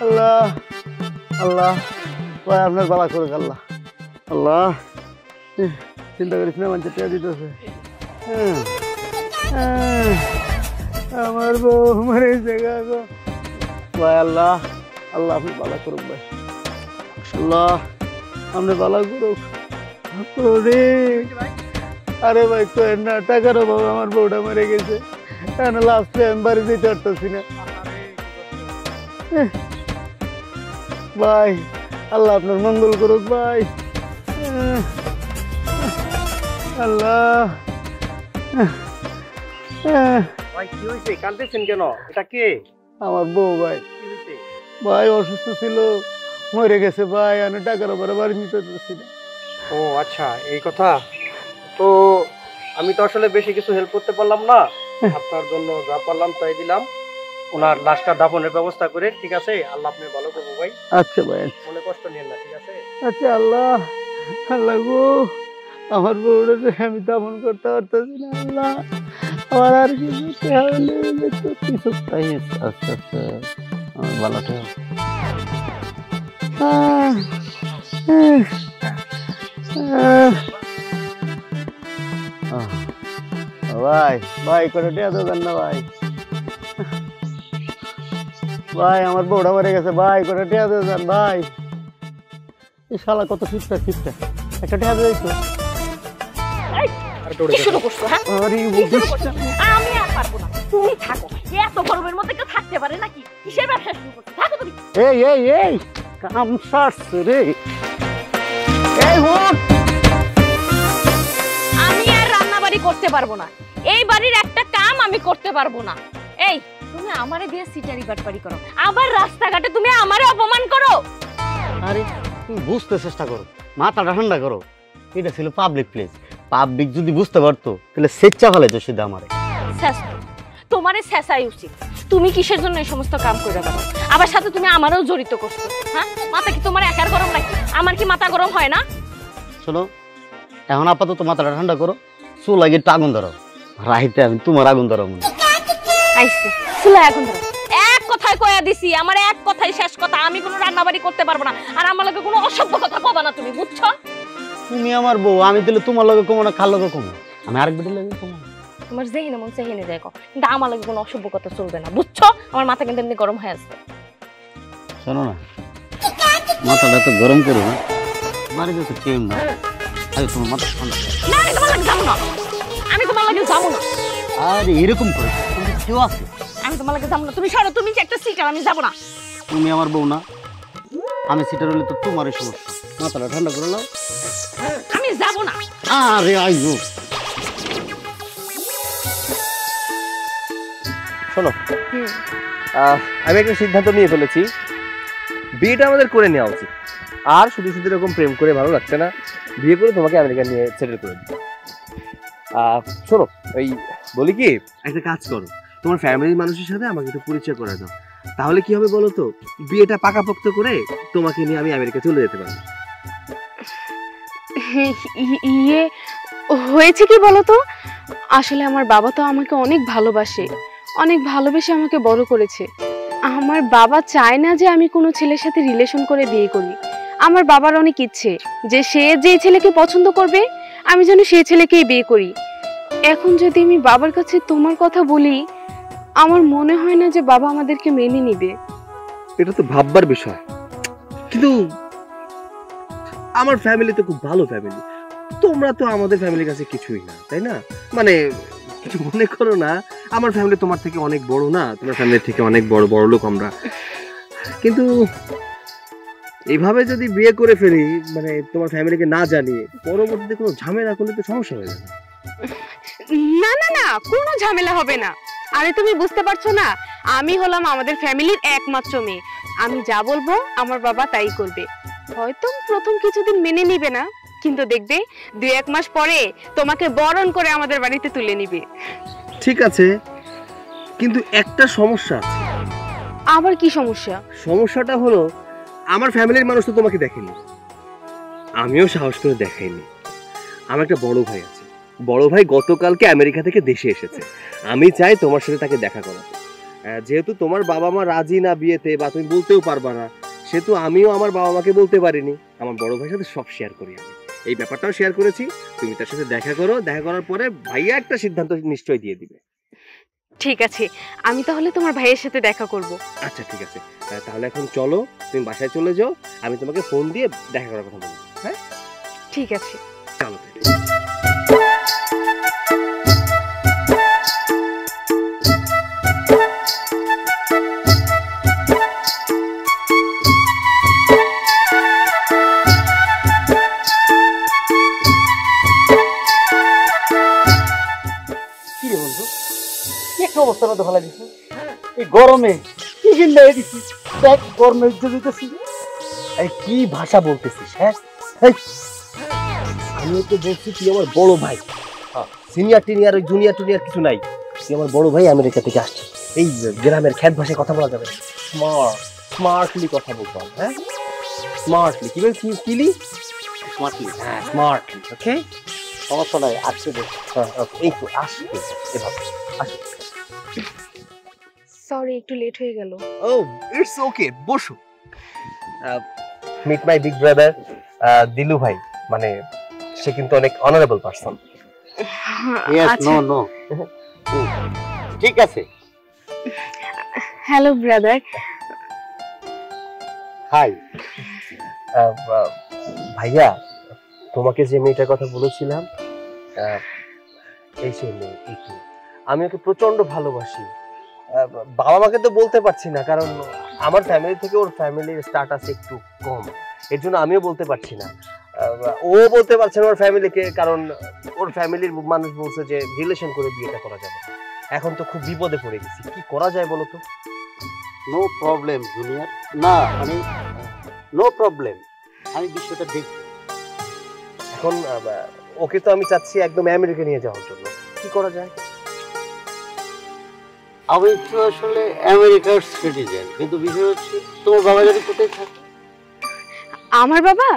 আল্লাহ আল্লাহ ভাই আপনার ভালো করুক আল্লাহ। আল্লাহ চিন্তা করিস না, মানুষের টেয়া দিতেছে। আমার বউ মরেছে গো ভাই। আল্লাহ আল্লাহ আপনি ভালো করুক ভাই, আল্লাহ আপনি ভালো করুক। আরে ভাই কেন না, টাকার অভাবে আমার বউটা মরে গেছে, লাস্টে আমি বাড়ি যেতে পারতেছি না ভাই। আল্লাহ আপনার মঙ্গল করুক ভাই। আল্লাহ ভাই কি হয়েছে, কাঁদতেছেন কেন? এটা কে? আমার বউ ভাই। ভাই অসুস্থ ছিল, মরে গেছে ভাই, আমি টাকার উপরে বাড়ি নিতে পারছি না। ও আচ্ছা এই কথা। তো আমি তো আসলে বেশি কিছু হেল্প করতে পারলাম না, আপনার জন্য যা পারলাম তাই দিলাম। ওনার লাশটা দাফনের ব্যবস্থা করে, ঠিক আছে? আল্লাহ আপনি ভালো করবো ভাই। আচ্ছা ভাই, মনে কষ্ট নিয়েন না, ঠিক আছে? আচ্ছা। আল্লাহ আল্লাহ গো, আমার বউটা আমি দাফন করতে পারতেছি না। আল্লাহ আমার আর কিছু হলে তো কিছু তাই আস্তে আস্তে আমার ভালোটা ভাই ভাই করে টিয়া দেবেন না ভাই ভাই আমার বউটা মরে গেছে ভাই করে টিয়া দেবেন ভাই এই শালা কত ফিটটা একটা টিয়া দিয়েছো কি শুরু করছো হ্যাঁ আমি আর পারবো না তুমি থাকো এত গরমের মধ্যে কেউ থাকতে পারে নাকি কিসের ব্যবসা শুরু করছো থাকো তুমি এই কাম সারছে রে এই হুন আমি আর রান্না বাড়ি করতে পারবো না এই বাড়ির একটা কাম আমি করতে পারবো না এই তুমি আমারে দিয়ে সিটারি বাটপারি করো আবার রাস্তাঘাটে তুমি আমারে অপমান করো আরে তুমি বুঝতে চেষ্টা করো মাথাটা ঠান্ডা করো এটা ছিল পাবলিক প্লেস পাবলিক যদি বুঝতে পারতো তাহলে স্বেচ্ছা ফেলাইতো সিধা আমারে তোমারে শেষাই উচিত তুমি কিসের জন্য এই সমস্ত কাম করে পারো আবার সাথে তুমি আমারও জড়িত করছো হ্যাঁ মাথা কি তোমার একার গরম নাকি আমার কি মাথা গরম হয় না শোনো এখন আপাতত মাথাটা ঠান্ডা করো চুল আগে একটু আগুন ধরো রাইতে আমি তোমার আগুন ধরো আইসে চুলা আগুন ধরো এক কথায় কয়া দিছি আমার এক কথাই শেষ কথা আমি কোনো রান্না বাড়ি করতে পারবো না আর আমার লগে কোনো অসভ্য কথা কবা না তুমি বুঝছো তুমি আমার বউ আমি দিলে তোমার লগে কমো না খার লগে কমো আমি আরেক বেটির লগে কমো তোমার যেহিনে মন সেহিনে দেখো কিন্তু আমার লগে কোনো অসভ্য কথা চলবে না বুঝছো আমার মাথা কিন্তু এমনি গরম হয়ে আসছে শোনো না মাথাটা তো গরম করো না মারি যাচ্ছে কেম না আরে তোমার মাথা ঠান্ডা না আমি তোমার লগে যাবো না আরে এরকম করে তুমি কেউ আছে আমি তোমার লগে যাবো না তুমি সরো তুমি যে একটা সিটার আমি যাবো না তুমি আমার বউ না আমি সিটার হলে তো তোমারই সমস্যা মাথাটা ঠান্ডা করে নাও আমি যাবো না আরে আইয়ো শোনো আমি একটা সিদ্ধান্ত নিয়ে ফেলেছি বিয়েটা আমাদের করে নেওয়া উচিত আর শুধু শুধু এরকম প্রেম করে ভালো লাগছে না বিয়ে করে তোমাকে আমেরিকা নিয়ে সেটেল করে দিই শোনো এই বলি কি একটা কাজ করো তোমার ফ্যামিলির মানুষের সাথে আমাকে একটু পরিচয় করে দাও তাহলে কি হবে বলো তো বিয়েটা পাকাপোক্ত করে তোমাকে নিয়ে আমি আমেরিকা চলে যেতে পারবো ইয়ে হয়েছে কি বলো তো আসলে আমার বাবা তো আমাকে অনেক ভালোবাসে আমাকে বড় করেছে আমার বাবা চায় না যে আমি কোনো ছেলের সাথে রিলেশন করে বিয়ে করি আমার বাবার অনেক ইচ্ছে যে সে যে ছেলেকে পছন্দ করবে আমি যেন সেই ছেলেকেই বিয়ে করি এখন যদি আমি বাবার কাছে তোমার কথা বলি আমার মনে হয় না যে বাবা আমাদেরকে মেনে নেবে এটা তো ভাববার বিষয় কিন্তু আমার ফ্যামিলি তো খুব ভালো ফ্যামিলি তোমরা তো আমাদের ফ্যামিলির কাছে কিছুই না তাই না মানে কিছু মনে করো না আমার ফ্যামিলি তোমার থেকে অনেক বড় না তোমার ফ্যামিলি থেকে অনেক বড় লোক আমরা কিন্তু এইভাবে যদি বিয়ে করে ফেলি মানে তোমার ফ্যামিলিকে না জানিয়ে পরবর্তীতে কোনো ঝামেলা করলে তো সমস্যা হয়ে যাবে না কোনো ঝামেলা হবে না আরে তুমি বুঝতে পারছো না আমি হলাম আমাদের ফ্যামিলির একমাত্র মেয়ে আমি যা বলবো আমার বাবা তাই করবে হয়তো প্রথম কিছুদিন মেনে নিবে না কিন্তু দেখবে 2-1 মাস পরে তোমাকে বরণ করে আমাদের বাড়িতে তুলে নিবে ঠিক আছে কিন্তু একটা সমস্যা আছে আবার কি সমস্যা সমস্যাটা হলো আমার ফ্যামিলির মানুষ তো তোমাকে দেখেনি আমিও সাহস করে দেখাইনি আমার একটা বড় ভাই আছে বড় ভাই গতকালকে আমেরিকা থেকে দেশে এসেছে আমি চাই তোমার সাথে তাকে দেখা করাতে যেহেতু তোমার বাবা মা রাজি না বিয়েতে বা তুমি বলতেও পারবা না সেহেতু আমিও আমার বাবা মাকে বলতে পারিনি আমার বড় ভাইয়ের সাথে সব শেয়ার করি আমি এই ব্যাপারটাও শেয়ার করেছি তুমি তার সাথে দেখা করো দেখা করার পরে ভাইয়া একটা সিদ্ধান্ত নিশ্চয়ই দিয়ে দিবে ঠিক আছে আমি তাহলে তোমার ভাইয়ের সাথে দেখা করব আচ্ছা ঠিক আছে তাহলে এখন চলো তুমি বাসায় চলে যাও আমি তোমাকে ফোন দিয়ে দেখা করার কথা বলবো হ্যাঁ ঠিক আছে চলো অবস্থা মতো ভালো দিচ্ছে এই গরমে কি কিনলে দিচ্ছিস দেখ গরমে দিতেছি এই কি ভাষা বলতেছিস হ্যাঁ আমি তো বলছি তুই আমার বড় ভাই সিনিয়র টিনিয়র ওই জুনিয়র টুনিয়র কিছু নাই তুই আমার বড় ভাই আমেরিকা থেকে আসছে এই গ্রামের খ্যাত ভাষায় কথা বলা যাবে স্মার্টলি কথা বলতে হবে হ্যাঁ স্মার্টলি কি বলছিস স্মার্টলি হ্যাঁ স্মার্টলি ওকে সমস্যা নাই, আসছে দেখ। হ্যাঁ এই তো আসবে এভাবে আসবে। সরি একটু লেট হয়ে গেল। ও ইটস ওকে, বসো। মিট মাই বিগ ব্রাদার দিলু ভাই, মানে সে কিন্তু অনেক honourable person. Yes, no no, ঠিক আছে। Hello brother. হাই। ভাইয়া, তোমাকে যে মেয়েটার কথা বলেছিলাম, এই সেই মেয়ে, এইটু। আমি ওকে প্রচন্ড ভালোবাসি। বাবা মাকে তো বলতে পারছি না, কারণ আমার ফ্যামিলি থেকে ওর ফ্যামিলির স্ট্যাটাস একটু কম, এর জন্য আমিও বলতে পারছি না। ও বলতে পারছে না ওর ফ্যামিলিকে, কারণ ওর ফ্যামিলির মানুষ বলছে যে রিলেশন করে বিয়েটা করা যাবে। এখন তো খুব বিপদে পড়ে গেছি, কি করা যায় বলো তো? নো প্রবলেম জুনিয়র, না মানে নো প্রবলেম, আমি বিষয়টা দেখি। এখন ওকে তো আমি চাচ্ছি একদম আমেরিকা নিয়ে যাওয়ার জন্য, কি করা যায়? আমি তো আসলে আমেরিকার সিটিজেন, কিন্তু বিষয় হচ্ছে তোমার বাবা যদি কোথায় থাকে? আমার বাবা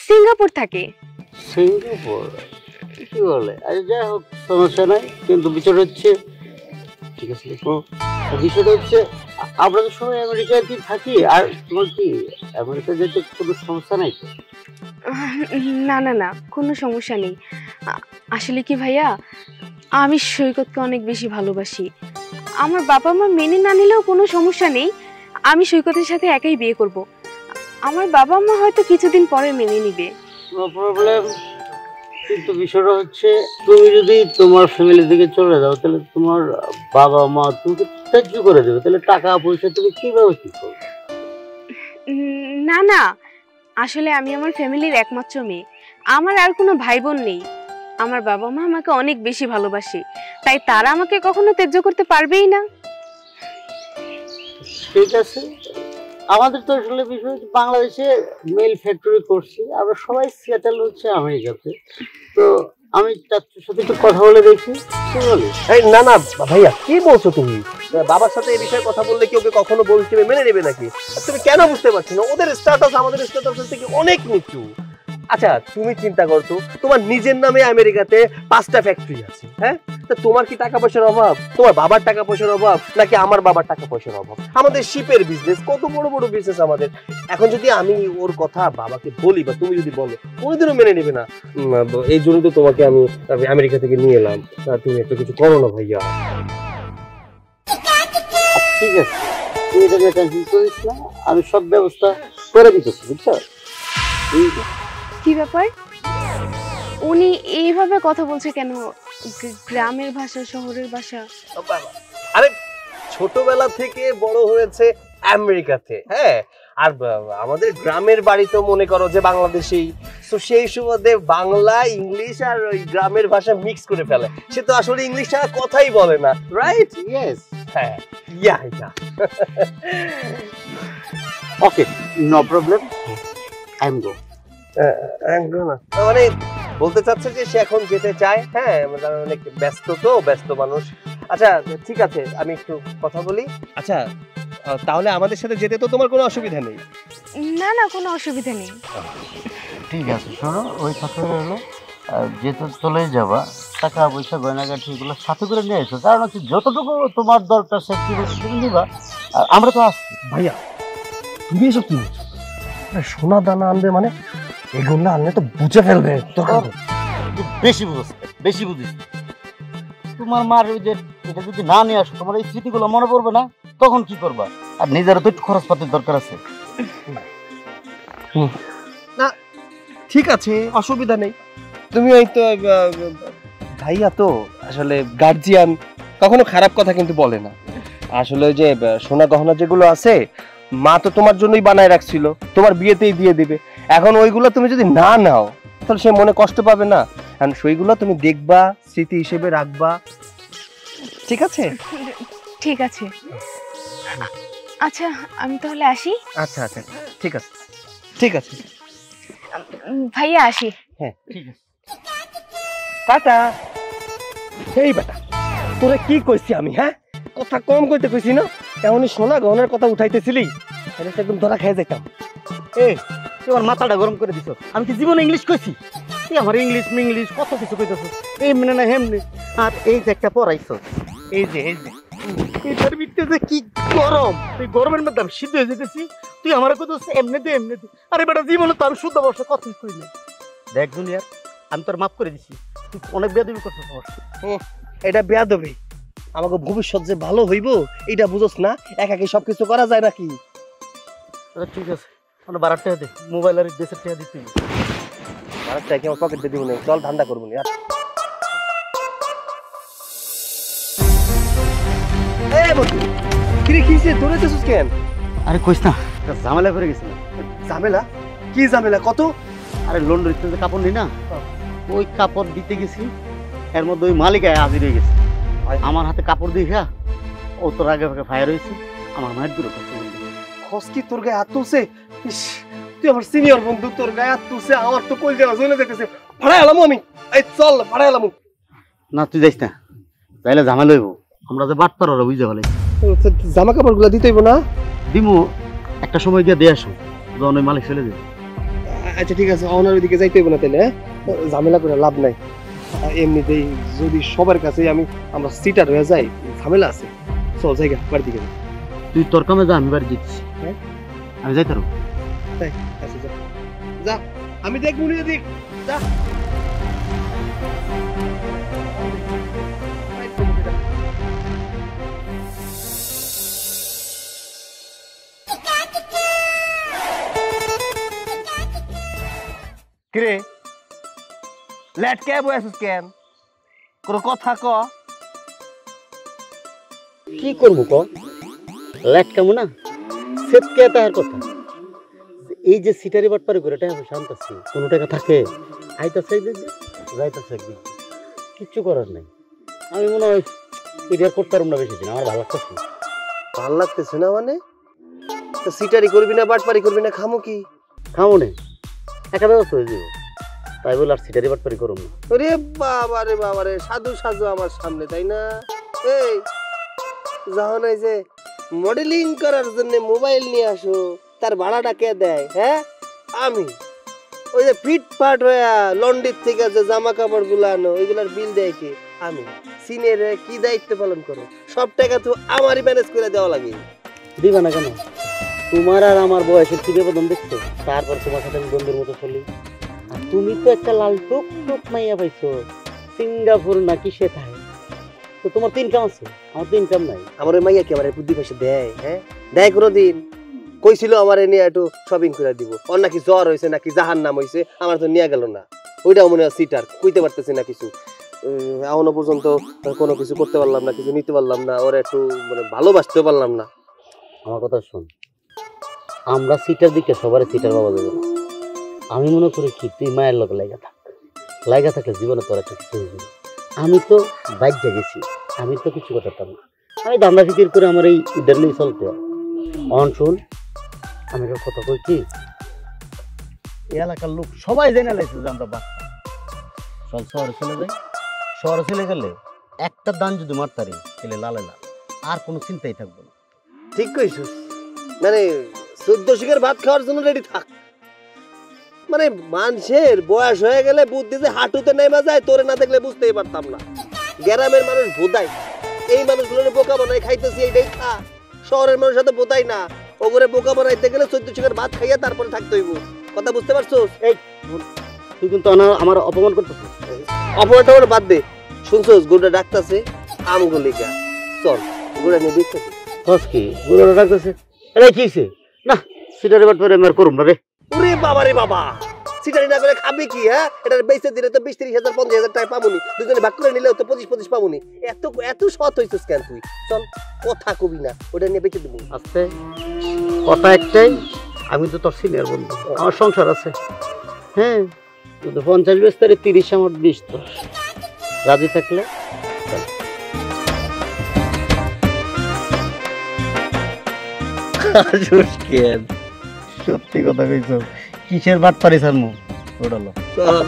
সিঙ্গাপুর থাকে। সিঙ্গাপুর? কি বলে? আচ্ছা যাই হোক, সমস্যা নাই, কিন্তু বিষয়টা হচ্ছে, ঠিক আছে, বিষয়টা হচ্ছে আমরা তো সবাই আমেরিকাতে থাকি, আর তোমার কি আমেরিকা যেতে কোনো সমস্যা নাই তো? না না না, কোনো সমস্যা নেই। আসলে কি ভাইয়া, আমি সৈকতকে অনেক বেশি ভালোবাসি। আমার বাবা মা মেনে না নিলেও কোনো সমস্যা নেই, আমি সৈকতের সাথে একাই বিয়ে করব। আমার বাবা মা হয়তো কিছুদিন পরে মেনে নিবে। নো প্রবলেম, কিন্তু বিষয়টা হচ্ছে তুমি যদি তোমার ফ্যামিলি থেকে চলে যাও, তাহলে তোমার বাবা মা তোমাকে ত্যায্য করে দেবে, তাহলে টাকা পয়সা তুমি কিভাবে কি করবে? না না, আসলে আমি আমার ফ্যামিলির একমাত্র মেয়ে, আমার আর কোনো ভাই বোন নেই। আমার বাবা মা আমাকে অনেক বেশি ভালোবাসে, তাই তারা আমাকে কখনো ত্যায্য করতে পারবেই না। ঠিক আছে, আমাদের তো আসলে বিষয় হচ্ছে বাংলাদেশে মেল ফ্যাক্টরি করছি, আমরা সবাই সেটেল হচ্ছে আমেরিকাতে। তো আমি চাচুর সাথে একটু কথা বলে দেখি, কি বলি? এই না না ভাইয়া, কি বলছো তুমি? বাবার সাথে এই বিষয়ে কথা বললে কি ওকে কখনো বউ হিসেবে মেনে নেবে নাকি? আর তুমি কেন বুঝতে পারছো না? ওদের স্ট্যাটাস আমাদের স্ট্যাটাসের থেকে অনেক নিচু। আচ্ছা তুমি চিন্তা করতো, তোমার নিজের নামে আমেরিকাতে 5টা ফ্যাক্টরি আছে, হ্যাঁ? তা তোমার কি টাকা পয়সার অভাব? তোমার বাবার টাকা পয়সার অভাব, নাকি আমার বাবার টাকা পয়সার অভাব? আমাদের শিপের বিজনেস, কত বড় বড় বিজনেস আমাদের। এখন যদি আমি ওর কথা বাবাকে বলি বা তুমি যদি বলো, কোনোদিনও মেনে নেবে না। এই জন্য তো তোমাকে আমি আমেরিকা থেকে নিয়ে এলাম। তুমি একটা কিছু করো না ভাইয়া। ঠিক আছে, তুই এটা নিয়ে টেনশন করিস না, আমি সব ব্যবস্থা করে দিতেছি, বুঝছো? কি ব্যাপার, উনি এইভাবে কথা বলছে কেন? গ্রামের ভাষা, শহরের ভাষা? আরে ছোটবেলা থেকে বড় হয়েছে আমেরিকাতে, হ্যাঁ, আর আমাদের গ্রামের বাড়ি তো মনে করো যে বাংলাদেশেই, তো সেই সুবাদে বাংলা, ইংলিশ আর ওই গ্রামের ভাষা মিক্স করে ফেলে। সে তো আসলে ইংলিশ ছাড়া কথাই বলে না, রাইট? ইয়েস, হ্যাঁ, ইয়া ইয়া। ওকে, no problem, I am go. মানে বলতে চাচ্ছে যে সে এখন যেতে চায়, হ্যাঁ, অনেক ব্যস্ত, তো ব্যস্ত মানুষ। আচ্ছা ঠিক আছে, আমি একটু কথা বলি। আচ্ছা তাহলে আমাদের সাথে যেতে তো তোমার কোনো অসুবিধা নেই? না না, কোনো অসুবিধা নেই। ঠিক আছে, শোনো, ওই কথা হলো যেহেতু চলে যাবা, টাকা পয়সা গয়নাগাঠি এগুলো সাথে করে নিয়ে এসো, কারণ হচ্ছে যতটুকু তোমার দরকার সেফটি তুমি নিবা, আর আমরা তো আসছি। ভাইয়া তুমি এসব কি বলছো? সোনা দানা আনবে মানে? এগুলো আনলে তো বুঝে ফেলবে। বেশি বুঝিস, বেশি বুঝিস। তোমার মার ওই যে এটা যদি না নিয়ে আসো, তোমার এই স্মৃতিগুলো মনে পড়বে না, তখন কি করবা? আর নিজেরও তো একটু খরচপাতির দরকার আছে। না ঠিক আছে, অসুবিধা নেই। তুমি ওই তো ভাইয়া তো আসলে গার্জিয়ান, কখনো খারাপ কথা কিন্তু বলে না। আসলে ওই যে সোনা গহনা যেগুলো আছে, মা তো তোমার জন্যই বানায় রাখছিল, তোমার বিয়েতেই দিয়ে দিবে। এখন ওইগুলো তুমি যদি না নাও, তাহলে সে মনে কষ্ট পাবে না? কারণ সেইগুলো তুমি দেখবা, স্মৃতি হিসেবে রাখবা, ঠিক আছে? ঠিক আছে, আচ্ছা আমি তাহলে আসি। আচ্ছা আচ্ছা ঠিক আছে, ঠিক আছে ভাইয়া আসি। হ্যাঁ ঠিক আছে, টাটা। এই বেটা, তোরে কি কইছি আমি? হ্যাঁ, কথা কম কইতে কইছি না? এমনই সোনা গহনার কথা উঠাইতেছিলি, একদম ধরা খেয়ে যেতাম। তোমার মাথাটা গরম করে দিছো। আমি কি জীবনে ইংলিশ কইছি? তুই আমার ইংলিশ মিংলিশ কত কিছু কইতেছিস, এমনি না হেমনি। আর এই যে একটা পড়াইছ, এই যে এটার ভিতরে যে কি গরম, তুই গরমের মধ্যে আমি সিদ্ধ হয়ে যেতেছি, তুই আমার কথা এমনি দে। আরে বেটা জীবনে তো আমি শুদ্ধ বর্ষা কথাই কই না। দেখ দুনিয়ার, আমি তোর মাফ করে দিছি, তুই অনেক বেয়াদবি করছিস আমার সাথে। এটা বেয়াদবি। আমাকে ভবিষ্যৎ যে ভালো হইব এটা বুঝোস না? একাকি সবকিছু করা যায় নাকি? ঠিক আছে, মানে 12 টাকা দে, মোবাইল আর দেশের টাকা দিতে। আরেকটা কি আমার পকেটে দিব না? চল ধান্দা করবো না। এই বন্ধু, কিরে কিসে দৌড়াইতেছিস কেন? আরে কইস না, ঝামেলা করে গেছিলাম। ঝামেলা? কি ঝামেলা কত? আরে লন্ড্রিতে যে কাপড় নিই না, ওই কাপড় দিতে গেছি, এর মধ্যে ওই মালিকায় হাজির হয়ে গেছে। আমার হাতে কাপড় দিয়ে ও তোর আগে ভাগে ফায়ার হয়েছে, আমার মায়ের দূরে করতে বলবে। খসকি তোর গায়ে হাত তুলছে? ইস, তুই আমার সিনিয়র বন্ধু, তোর গায়ে হাত তুলছে, আমার তো কই দেওয়া চলে যেতেছে। ভাড়ায় এলাম আমি। এই চল ভাড়ায় এলাম। না তুই যাইস না, তাইলে ঝামেলা হইব। আমরা যে বাট পার ওরা বুঝতে পারলে জামা কাপড় গুলা দিতে হইব না? দিমু, একটা সময় গিয়ে দিয়ে আসো, যখন ওই মালিক চলে যাবে। আচ্ছা ঠিক আছে, ওনার ওইদিকে যাইতে হইব না তাহলে। ঝামেলা করে লাভ নাই। এমনিতেই যদি সবার কাছে আমরা সিটার হয়ে যাই, ঝামেলা আছে। চল জায়গা বাড়ি দিকে। তুই তোর কামে যা, আমি বাড়ি দিচ্ছি। হ্যাঁ আমি যাইতে পারবো। আচ্ছা যা যা, আমি দেখবো নি এদিক। যা কিরে লেট কে বসেছিস কেন? কোনো কথা ক। কি করবো ক? লাইট কামু না, সেটকে তাহার কথা। এই যে সিটারি বাটপারি করে টাকা পয়সা আনতেছি, কোনো টাকা থাকে আইতাছে একদিন, যাইতাছে একদিন, কিচ্ছু করার নাই। আমি মনে হয় এটা করতে পারবো না বেশি দিন, আমার ভালো লাগতেছে। ভাল লাগতেছে না মানে? তো সিটারি করবি না, বাটপারি করবি না, খামো কি? খামো নে, একটা ব্যবস্থা হয়ে যাবো, তাই বলে আর সিটারি বাটপারি করবো না। ওরে বাবারে বাবারে, সাধু সাধু আমার সামনে, তাই না? এই যখন এই যে মডেলিং করার জন্য মোবাইল নিয়ে আসো, তার ভাড়াটা কে দেয়? হ্যাঁ আমি। ওই যে ফিটফাট হইয়া লন্ড্রির থেকে যে জামা কাপড় গুলো আনো, ওইগুলার বিল দেয় কে? আমি। সিনিয়র কি দায়িত্ব পালন করো, সব টাকা তো আমারই ম্যানেজ করে দেওয়া লাগে। দিবা না কেন? তোমার আর আমার বয়সের কি ব্যবধান দেখছো? তারপর তোমার সাথে আমি বন্ধুর মতো চলি। আর তুমি তো একটা লাল টুক টুক মাইয়া পাইছো, সিঙ্গাপুর নাকি সে থাকে। তো তোমার তো ইনকাম আছে, আমার তো ইনকাম নাই। আমার ওই মাইয়া কি আমার বুদ্ধি পয়সা দেয়? হ্যাঁ দেয় কোনোদিন? কইছিল আমার নিয়ে একটু শপিং করে দিব, ওর নাকি জ্বর হয়েছে নাকি জাহান নাম হয়েছে, আমার তো নিয়ে গেল না। ওইটাও মনে হয় সিটার, কইতে পারতেছি না কিছু। এখনো পর্যন্ত কোনো কিছু করতে পারলাম না, কিছু নিতে পারলাম না, ওরা একটু মানে ভালোবাসতে পারলাম না। আমার কথা শোন, আমরা সিটার দিকে সবারই সিটার বাবা দেবো না। আমি মনে করি কি, তুই মায়ের লোক লাগা থাকলে জীবনে তোর একটা কিছু হয়ে যাবে। আমি তো বাইক গেছি, আমি তো কিছু করতে পারতাম না। আমি দান্দা ফিকির করে আমার এই ডেলি চলতে হয়। অন শুন, আমি একটা কথা কই কি, এই এলাকার লোক সবাই জেনে লাইছে যে আমরা বাচ্চা। চল শহরে চলে যাই, শহরে চলে গেলে একটা দান যদি মারতারি, তাহলে লালে লাল, আর কোনো চিন্তাই থাকবো না। ঠিক কইছিস, মানে 14 শিখের ভাত খাওয়ার জন্য রেডি থাক। মানে মানুষের বয়স হয়ে গেলে বুদ্ধি যে হাঁটুতে নেমে যায়, তোরে না দেখলে বুঝতেই পারতাম না। গ্রামের মানুষ বোধাই, এই মানুষগুলোর বোকা বানাই খাইতেছি, এইটাই খা। শহরের মানুষ সাথে বোধাই না, ওগুলো বোকা বানাইতে গেলে 14 শিখের ভাত খাইয়া তারপরে থাকতে হইব। কথা বুঝতে পারছোস? এই তুই কিন্তু আমার অপমান করতেছিস। অপমানটা ওর বাদ দে। শুনছোস গরুটা ডাকতেছে আমগুলিকা, চল গরুটা নিয়ে দেখতেছি। কস কি গরুটা ডাকতেছে? আরে কিছে না, সিটারি বাট পরে আমার করুম না রে। ওরে বাবা রে বাবা, সিটারি না করে খাবি কি? হ্যাঁ, এটা বেচে দিলে তো 20-30 হাজার 50 হাজার টাকা পাবনি, দুজনে ভাগ করে নিলেও তো 25-25 পাবনি। এত সৎ হইছিস কেন তুই? চল, কথা কবি না, ওটা নিয়ে বেচে দেবো। আস্তে কথা একটাই, আমি তো তোর সিনিয়র বন্ধু, আমার সংসার আছে। হ্যাঁ, তুই 50 বেচতে 30 আমার 20 তোর। রাজি থাকলে সত্যি কথা কইছো, কিসের বাট পারিস আর মু ওড়ালো। চল।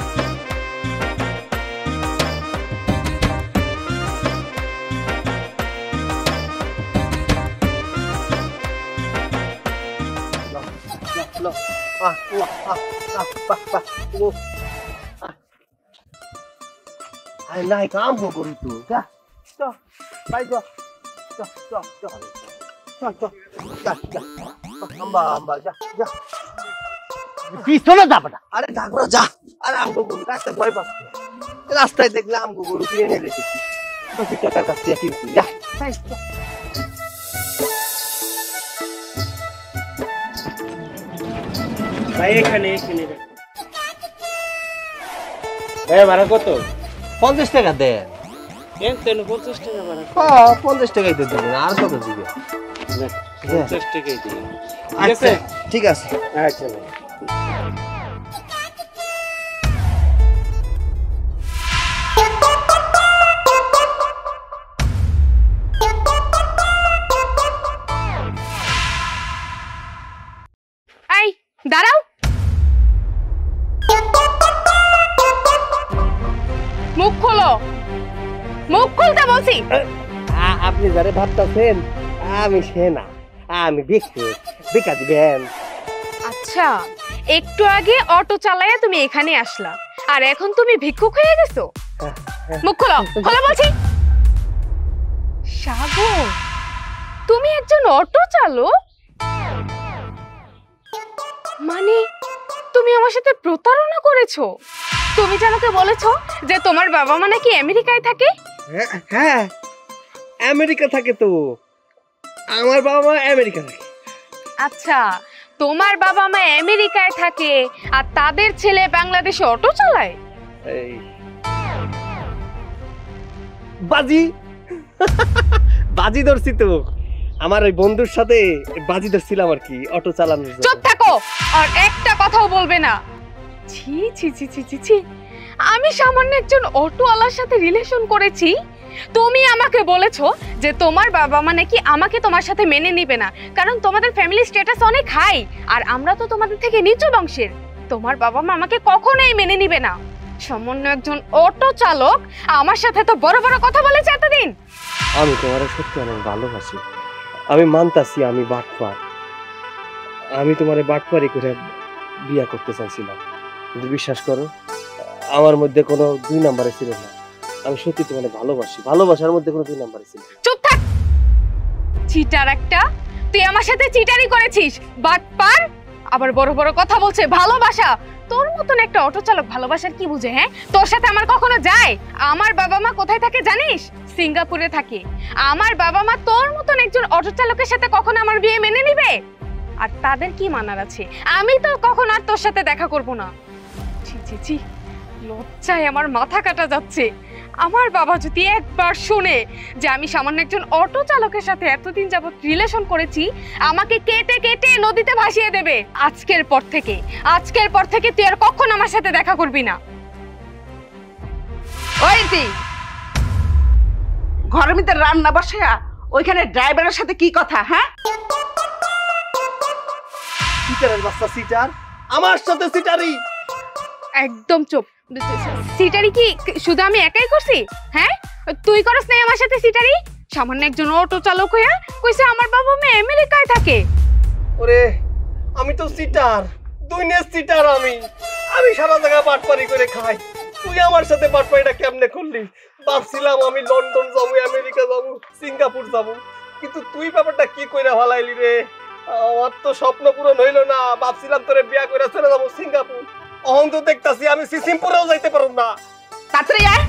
আরে নাই কাম করি তো যা চ বাই চ চ চ চ চ চ যা যা আম্বা আম্বা যা যা পিছনে যাবে না। আরে ঢাকরা যা আরে আমগো গরু রাস্তায় ভয় পাচ্ছে রাস্তায় দেখলে আমগো গরু কিনে নিয়ে রেখেছি তোকে টাকা কাছে কিনছি যা বাই চ ভাই এখানে ভাই ভাড়া কত? 50 টাকা দেন। কেন 50 টাকা ভাড়া? হ্যাঁ 50 টাকাই তো দিবেন আর কত দিবেন? 50 টাকাই দিই। আচ্ছা ঠিক আছে। আচ্ছা ভাই। এই দাঁড়াও, মুখ খোলো, মুখ খুলতে বলছি। আপনি যারে ভাবতেছেন আমি সে না, আমি দেখতে দেখা দিবেন। আচ্ছা, একটু আগে অটো চালায়া তুমি এখানে আসলা আর এখন তুমি ভিক্ষুক হয়ে গেছো? মুখ খোলো, খোলো বলছি। সাগর, তুমি একজন অটো চালক? মানে তুমি আমার সাথে প্রতারণা করেছো? তুমি যে আমাকে বলেছো যে তোমার বাবা মা নাকি আমেরিকায় থাকে? হ্যাঁ আমেরিকা থাকে তো, আমার বাবা মা আমেরিকা থাকে। আচ্ছা, তোমার বাবা মা আমেরিকায় থাকে আর তাদের ছেলে বাংলাদেশে অটো চালায়? এই বাজি বাজি ধরছি তো, আমার ওই বন্ধুর সাথে বাজি ধরছিলাম আর কি অটো চালানোর জন্য। চুপ থাকো আর একটা কথাও বলবে না। ছি ছি ছি ছি ছি ছি, আমি সামান্য একজন অটোওয়ালার সাথে রিলেশন করেছি, তুমি আমাকে বলেছো যে তোমার বাবা মা নাকি আমাকে তোমার সাথে মেনে নিবে না কারণ তোমাদের ফ্যামিলি স্ট্যাটাস অনেক হাই আর আমরা তো তোমাদের থেকে নিচু বংশের। তোমার বাবা মা আমাকে কখনোই মেনে নিবে না। সামান্য একজন অটো চালক আমার সাথে তো বড় বড় কথা বলেছে এতদিন। আমি তোমার সত্যি অনেক ভালোবাসি, আমি মানতাছি আমি বাটপার, আমি তোমারে বাটপারি করে বিয়া করতে চাইছিলাম, কিন্তু বিশ্বাস করো আমার মধ্যে কোনো 2 নাম্বারে ছিল না। আমি সত্যি তোমারে ভালোবাসি, ভালোবাসার মধ্যে কোনো 2 নাম্বারে ছিল না। চুপ থাক, চিটার একটা, তুই আমার সাথে চিটারি করেছিস, বাটপার। আবার বড় বড় কথা বলছে ভালোবাসা। তোর মতন একটা অটো চালক ভালোবাসার কি বুঝে? হ্যাঁ, তোর সাথে আমার কখনো যায়? আমার বাবা মা কোথায় থাকে জানিস? সিঙ্গাপুরে থাকে। আমার বাবা মা তোর মতন একজন অটো চালকের সাথে কখনো আমার বিয়ে মেনে নিবে? আর তাদের কি মানার আছে? আমি তো কখনো আর তোর সাথে দেখা করব না। ছি ছি ছি, লজ্জায় আমার মাথা কাটা যাচ্ছে। আমার বাবা যদি একবার শুনে যে আমি সামান্য একজন অটো চালকের সাথে এতদিন যাবত রিলেশন করেছি, আমাকে কেটে কেটে নদীতে ভাসিয়ে দেবে। আজকের পর থেকে তুই আর কখনো আমার সাথে দেখা করবি না। ওই তুই ঘরের ভিতরে রান্না বসায়া ওইখানে ড্রাইভারের সাথে কি কথা? হ্যাঁ, সিটারের বাচ্চা সিটার, আমার সাথে সিটারি। একদম চুপ। সিটারি কি শুধু আমি একাই করছি? হ্যাঁ, তুই করস নাই আমার সাথে সিটারি? সামান্য একজন অটো চালক হইয়া কইছে আমার বাবা মা আমেরিকায় থাকে। ওরে আমি তো সিটার, দুনিয়ার সিটার। আমি সারা জায়গা বাটপারি করে খাই, তুই আমার সাথে বাটপারিটা কেমনে করলি? ভাবছিলাম আমি লন্ডন যাবো, আমেরিকা যাবো, সিঙ্গাপুর যাবো, কিন্তু তুই ব্যাপারটা কি কইরা ভালাইলি রে? আমার তো স্বপ্ন পূরণ হইল না। ভাবছিলাম তোরে বিয়া করে চলে যাবো সিঙ্গাপুর, অহন তো দেখতাছি আমি সিসিমপুরেও যাইতে পারব না। তাড়াতাড়ি আয়।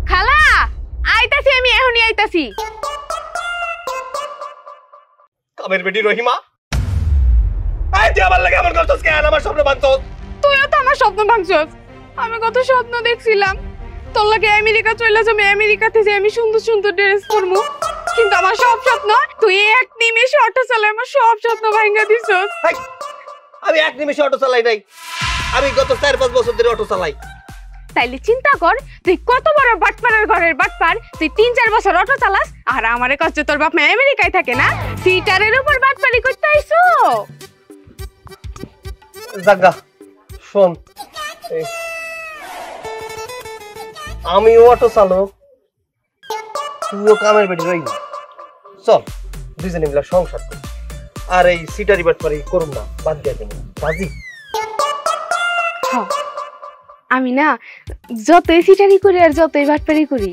খালা আইতাছি, আমি এখনই আইতাছি। কামের বেটি রহিমা, এই তুই আমার লাগে এমন করছস কেন? আমার স্বপ্ন ভাঙছস। তুইও তো আমার স্বপ্ন ভাঙছস। আমি কত স্বপ্ন দেখছিলাম তোর লাগে আমেরিকা চলে যাবো, আমেরিকাতে যে আমি সুন্দর সুন্দর ড্রেস পরবো, কিন্তু আমার সব স্বপ্ন তুই এক নিমেষে অটো চালায় আমার সব স্বপ্ন ভাঙা দিছস। আমি এক নিমিষে অটো চালাই নাই, আমি গত 4-5 বছর ধরে অটো চালাই। তাইলে চিন্তা কর তুই কত বড় বাটপাড়ার ঘরের বাটপার। তুই 3-4 বছর অটো চালাস আর আমারে কাছে তোর বাপ মা আমেরিকায় থাকে না, সিটারের উপর বাটপারি করতে আইছো। জাগা শোন, আমি অটো চালক, তুইও কামের বেটি রহিমা। চল দুইজনে মিলে সংসার করি, আর এই সিটারি বাটপারি করুন না, বাদ দিয়ে দেবো। বাজি আমি না যতই সিটারি করি আর যতই বাটপারি করি,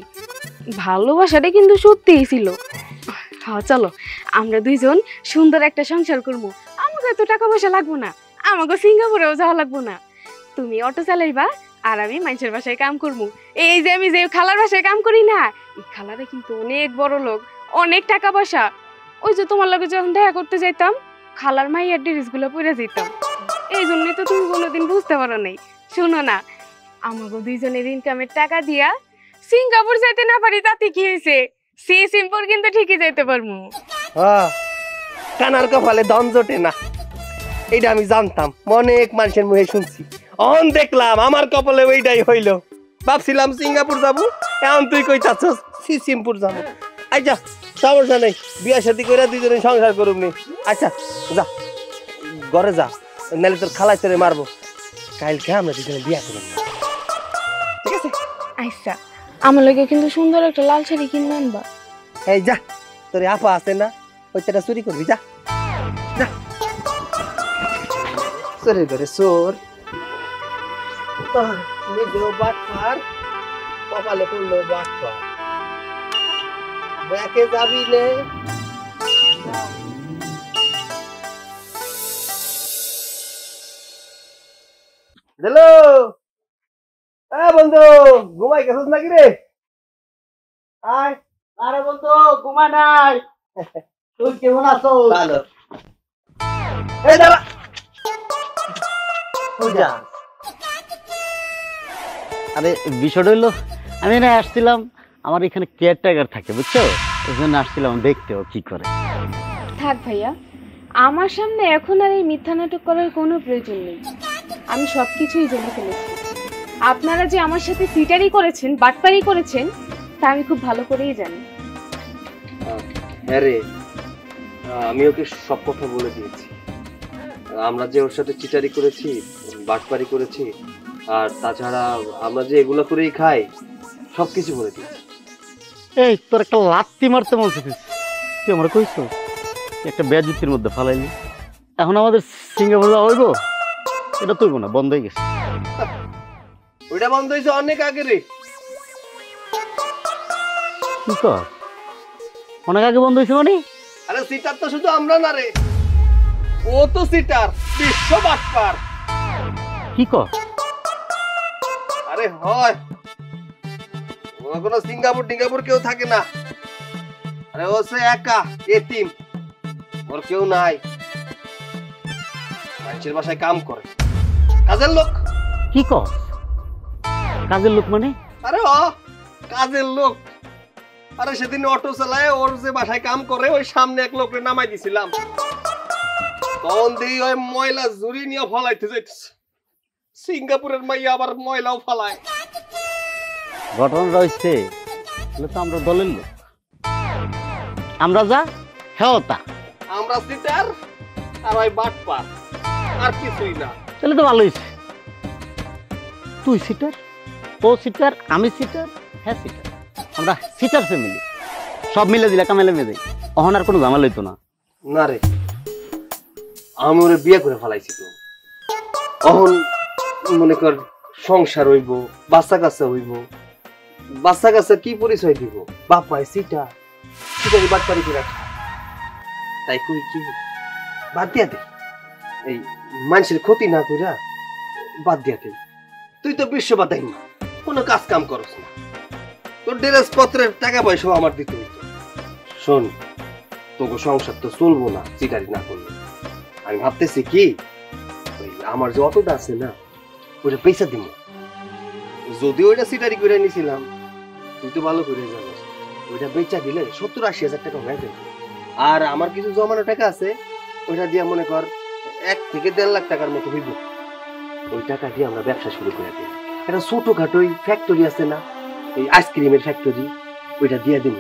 ভালোবাসাটা কিন্তু সত্যিই ছিল। হ্যাঁ চলো, আমরা দুইজন সুন্দর একটা সংসার করবো। আমাকে এত টাকা পয়সা লাগবো না, আমাকে সিঙ্গাপুরেও যাওয়া লাগবো না। তুমি অটো চালাইবা আর আমি মানুষের বাসায় কাম করবো। এই যে আমি যে খালার বাসায় কাম করি না, এই খালারা কিন্তু অনেক বড় লোক, অনেক টাকা পয়সা। ওই যে তোমার লগে যখন দেখা করতে যাইতাম, খালার মাইয়ার ড্রেসগুলো পরে যেতাম। এই জন্যই তো তুমি কোনোদিন বুঝতে পারো নাই। শোনো না, আমাকে দুইজনের ইনকামের টাকা দিয়া সিঙ্গাপুর যাইতে না পারি তাতে কি হয়েছে, সি সিম্পল কিন্তু ঠিকই যাইতে পারবো। কানার কপালে দন জোটে না, এইটা আমি জানতাম, অনেক মানুষের মুখে শুনছি। অন দেখলাম আমার কপালে ওইটাই হইলো। ভাবছিলাম সিঙ্গাপুর যাবো, এখন তুই কই চাচ্ছস সিম্পুর যাবো। আচ্ছা সমস্যা নেই, বিয়া শাদী করে দুইজনে সংসার করুম নি। আচ্ছা যা ঘরে যা, নাহলে তোর খালাই তোরে মারবো। কালকে আমরা দুজনে বিয়া করুম, ঠিক আছে? আচ্ছা, আমার লগে কিন্তু সুন্দর একটা লাল শাড়ি কিনে আনবা। এই যা, তোর আপা আছে না, ওইটা চুরি করবি, যা যা। চোরে ঘরে চোর, নিজেও বাটপার, কপালে পড়লো বাটপার। ব্যাকে যাবি নে। হ্যালো বন্ধু, ঘুমাই গেছিস নাকি রে? আয়। আরে বন্ধু ঘুমা নাই, তুই কেমন আছো? ভালো। এই দাঁড়া, যা। আরে বিষয়টা হইলো, আমি না আসছিলাম, আমার এখানে কেয়ারটেকার থাকে বুঝছো, ওই জন্য আসছিলাম দেখতেও কি করে। থাক ভাইয়া, আমার সামনে এখন আর এই মিথ্যা নাটক করার কোনো প্রয়োজন নেই। আমি সব কিছুই জেনে ফেলেছি। আপনারা যে আমার সাথে সিটারি করেছেন, বাটপারি করেছেন, তা আমি খুব ভালো করেই জানি। হ্যাঁ রে, আমি ওকে সব কথা বলে দিয়েছি। আমরা যে ওর সাথে চিটারি করেছি, বাটপারি করেছি, আর তাছাড়া আমরা যে এগুলো করেই খাই, সবকিছু বলে দিয়েছি। এই তোর একটা লাত্তি মারতে মন চাইছিস, তুই আমার কইছো একটা বেয়াদবির মধ্যে ফালাইলি। এখন আমাদের সিঙ্গাপুর যাওয়া হইব, এটা তুই না, বন্ধ হয়ে গেছে। ওইটা বন্ধ হয়েছে অনেক আগে রে। কি কর, অনেক আগে বন্ধ হয়েছে মানে? আরে সিটার তো শুধু আমরা না রে, ও তো সিটার, বিশ্ব বাটপার। কি কর? আরে হয়, ওর কোনো সিঙ্গাপুর টিঙ্গাপুর কেউ থাকে না। আরে ও সে একা এতিম, ওর কেউ নাই। মানুষের বাসায় কাম করে, কাজের লোক। কি কর, কাজের লোক মানে? আরে ও কাজের লোক। আরে সেদিন অটো চালায়, ওর যে বাসায় কাম করে, ওই সামনে এক লোককে নামাই দিছিলাম, তখন দিয়ে ওই ময়লা জুড়ি নিয়ে ফলাইতে যাইতেছে। সিঙ্গাপুরের মাইয়া আবার ময়লাও ফালায়। ঘটনা রয়েছে, তো আমরা দলের লোক, আমরা যা হ্যাঁ তা। আমরা সিটার আর ওই বাটপার, আর কিছুই না। তাহলে তো ভালো হয়েছে, তুই সিটার, ও সিটার, আমি সিটার, হ্যাঁ সিটার, আমরা সিটার ফ্যামিলি, সব মিলে দিলে কামেলে মেয়ে দেয়, অহন আর কোনো ঝামেলা হইতো না। না রে, আমি ওরে বিয়ে করে ফেলাইছি তো, অহন মনে কর সংসার হইব, বাচ্চা কাচ্চা হইব। বাচ্চা কাচ্চা কি পরিচয় দিব? বাপাই সিটার, সিটারি বাটপারি করে খায়। তাই কই কি বাদ দিয়া দে, এই মানুষের ক্ষতি না কইরা বাদ দিয়া দে। তুই তো বিশ্ববাদাই না, কোনো কাজ কাম করস না, তোর ড্রেস পত্রের টাকা পয়সাও আমার দিতে হইতো। শোন, তোকে সংসার তো চলবো না চিটারি না করলে। আমি ভাবতেছি কি, ওই আমার যে অটোটা আছে না, ওটা পয়সা দিব। যদি ওইটা সিটারি করে নিছিলাম, তুই তো ভালো করে জানিস, ওইটা বেচা দিলে 70-80 হাজার টাকা হয়ে যাবে। আর আমার কিছু জমানো টাকা আছে, ওইটা দিয়ে মনে কর 1 থেকে 1.5 লাখ টাকার মতো হইব। ওই টাকা দিয়ে আমরা ব্যবসা শুরু করে দিই। একটা ছোটখাটো ফ্যাক্টরি আছে না, এই আইসক্রিমের ফ্যাক্টরি, ওইটা দিয়ে দিব।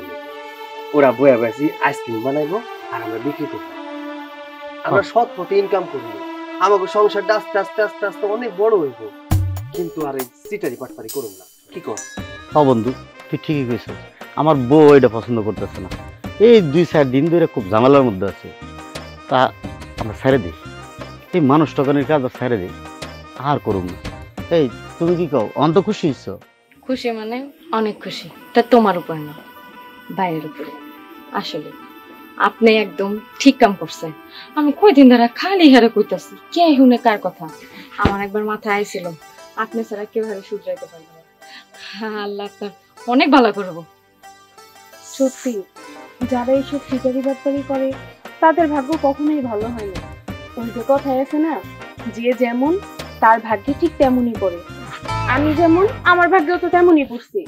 ওরা বয়া বয়াসি আইসক্রিম বানাইবো আর আমরা বিক্রি করবো। আমরা সৎ পথে ইনকাম করবো, আমাকে সংসারটা আস্তে আস্তে আস্তে আস্তে অনেক বড় হইব। কিন্তু আর এই সিটারি পাটপারি করুন না, কি কর? হ্যাঁ বন্ধু, তুই ঠিকই কইছিস, আমার বউ এটা পছন্দ করতেছে না। এই 2-4 দিন ধরে খুব ঝামেলার মধ্যে আছে, তা আমরা ছেড়ে দিই, এই মানুষ ঠকানোর কাজ আর ছেড়ে দিই, আর করুম না। এই তুমি কি কও অন্ত খুশি হইছো? খুশি মানে অনেক খুশি, তা তোমার উপর না, বাইরের উপরে। আসলে আপনি একদম ঠিক কাম করছেন। আমি কয়দিন ধরে খালি হারে কইতাছি কে শুনে কার কথা। আমার একবার মাথায় আইছিল আপনি ছাড়া কেউ হারে শুধরাইতে পারবে না। আল্লাহ আপনার অনেক ভালো করবো। সত্যি যারা এইসব শিকারি বাটপারি করে তাদের ভাগ্য কখনোই ভালো হয় না। ওই যে কথায় আছে না, যে যেমন তার ভাগ্যে ঠিক তেমনই পড়ে। আমি যেমন আমার ভাগ্যেও তো তেমনই পড়ছি।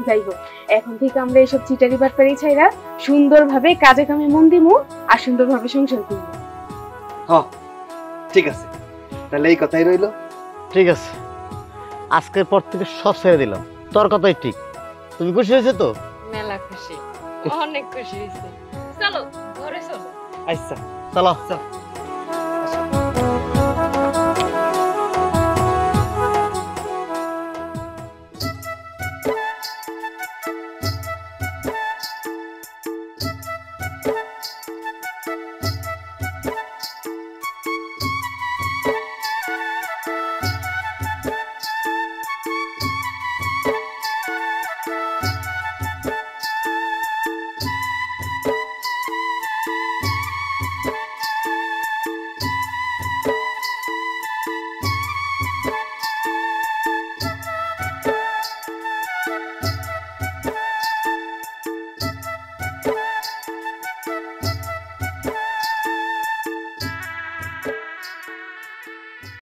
যাই হোক, এখন থেকে আমরা এইসব চিটারি বাটপারি ছাইরা সুন্দরভাবে কাজে কামে মন দিমু আর সুন্দরভাবে সংসার করবো। ঠিক আছে, তাহলে এই কথাই রইলো। ঠিক আছে, আজকের পর থেকে সব ছেড়ে দিলাম। তোর কথাই ঠিক। তুমি খুশি হয়েছে তো? মেলা খুশি, অনেক খুশি হয়েছে। চলো ঘরে চলো। আচ্ছা চলো।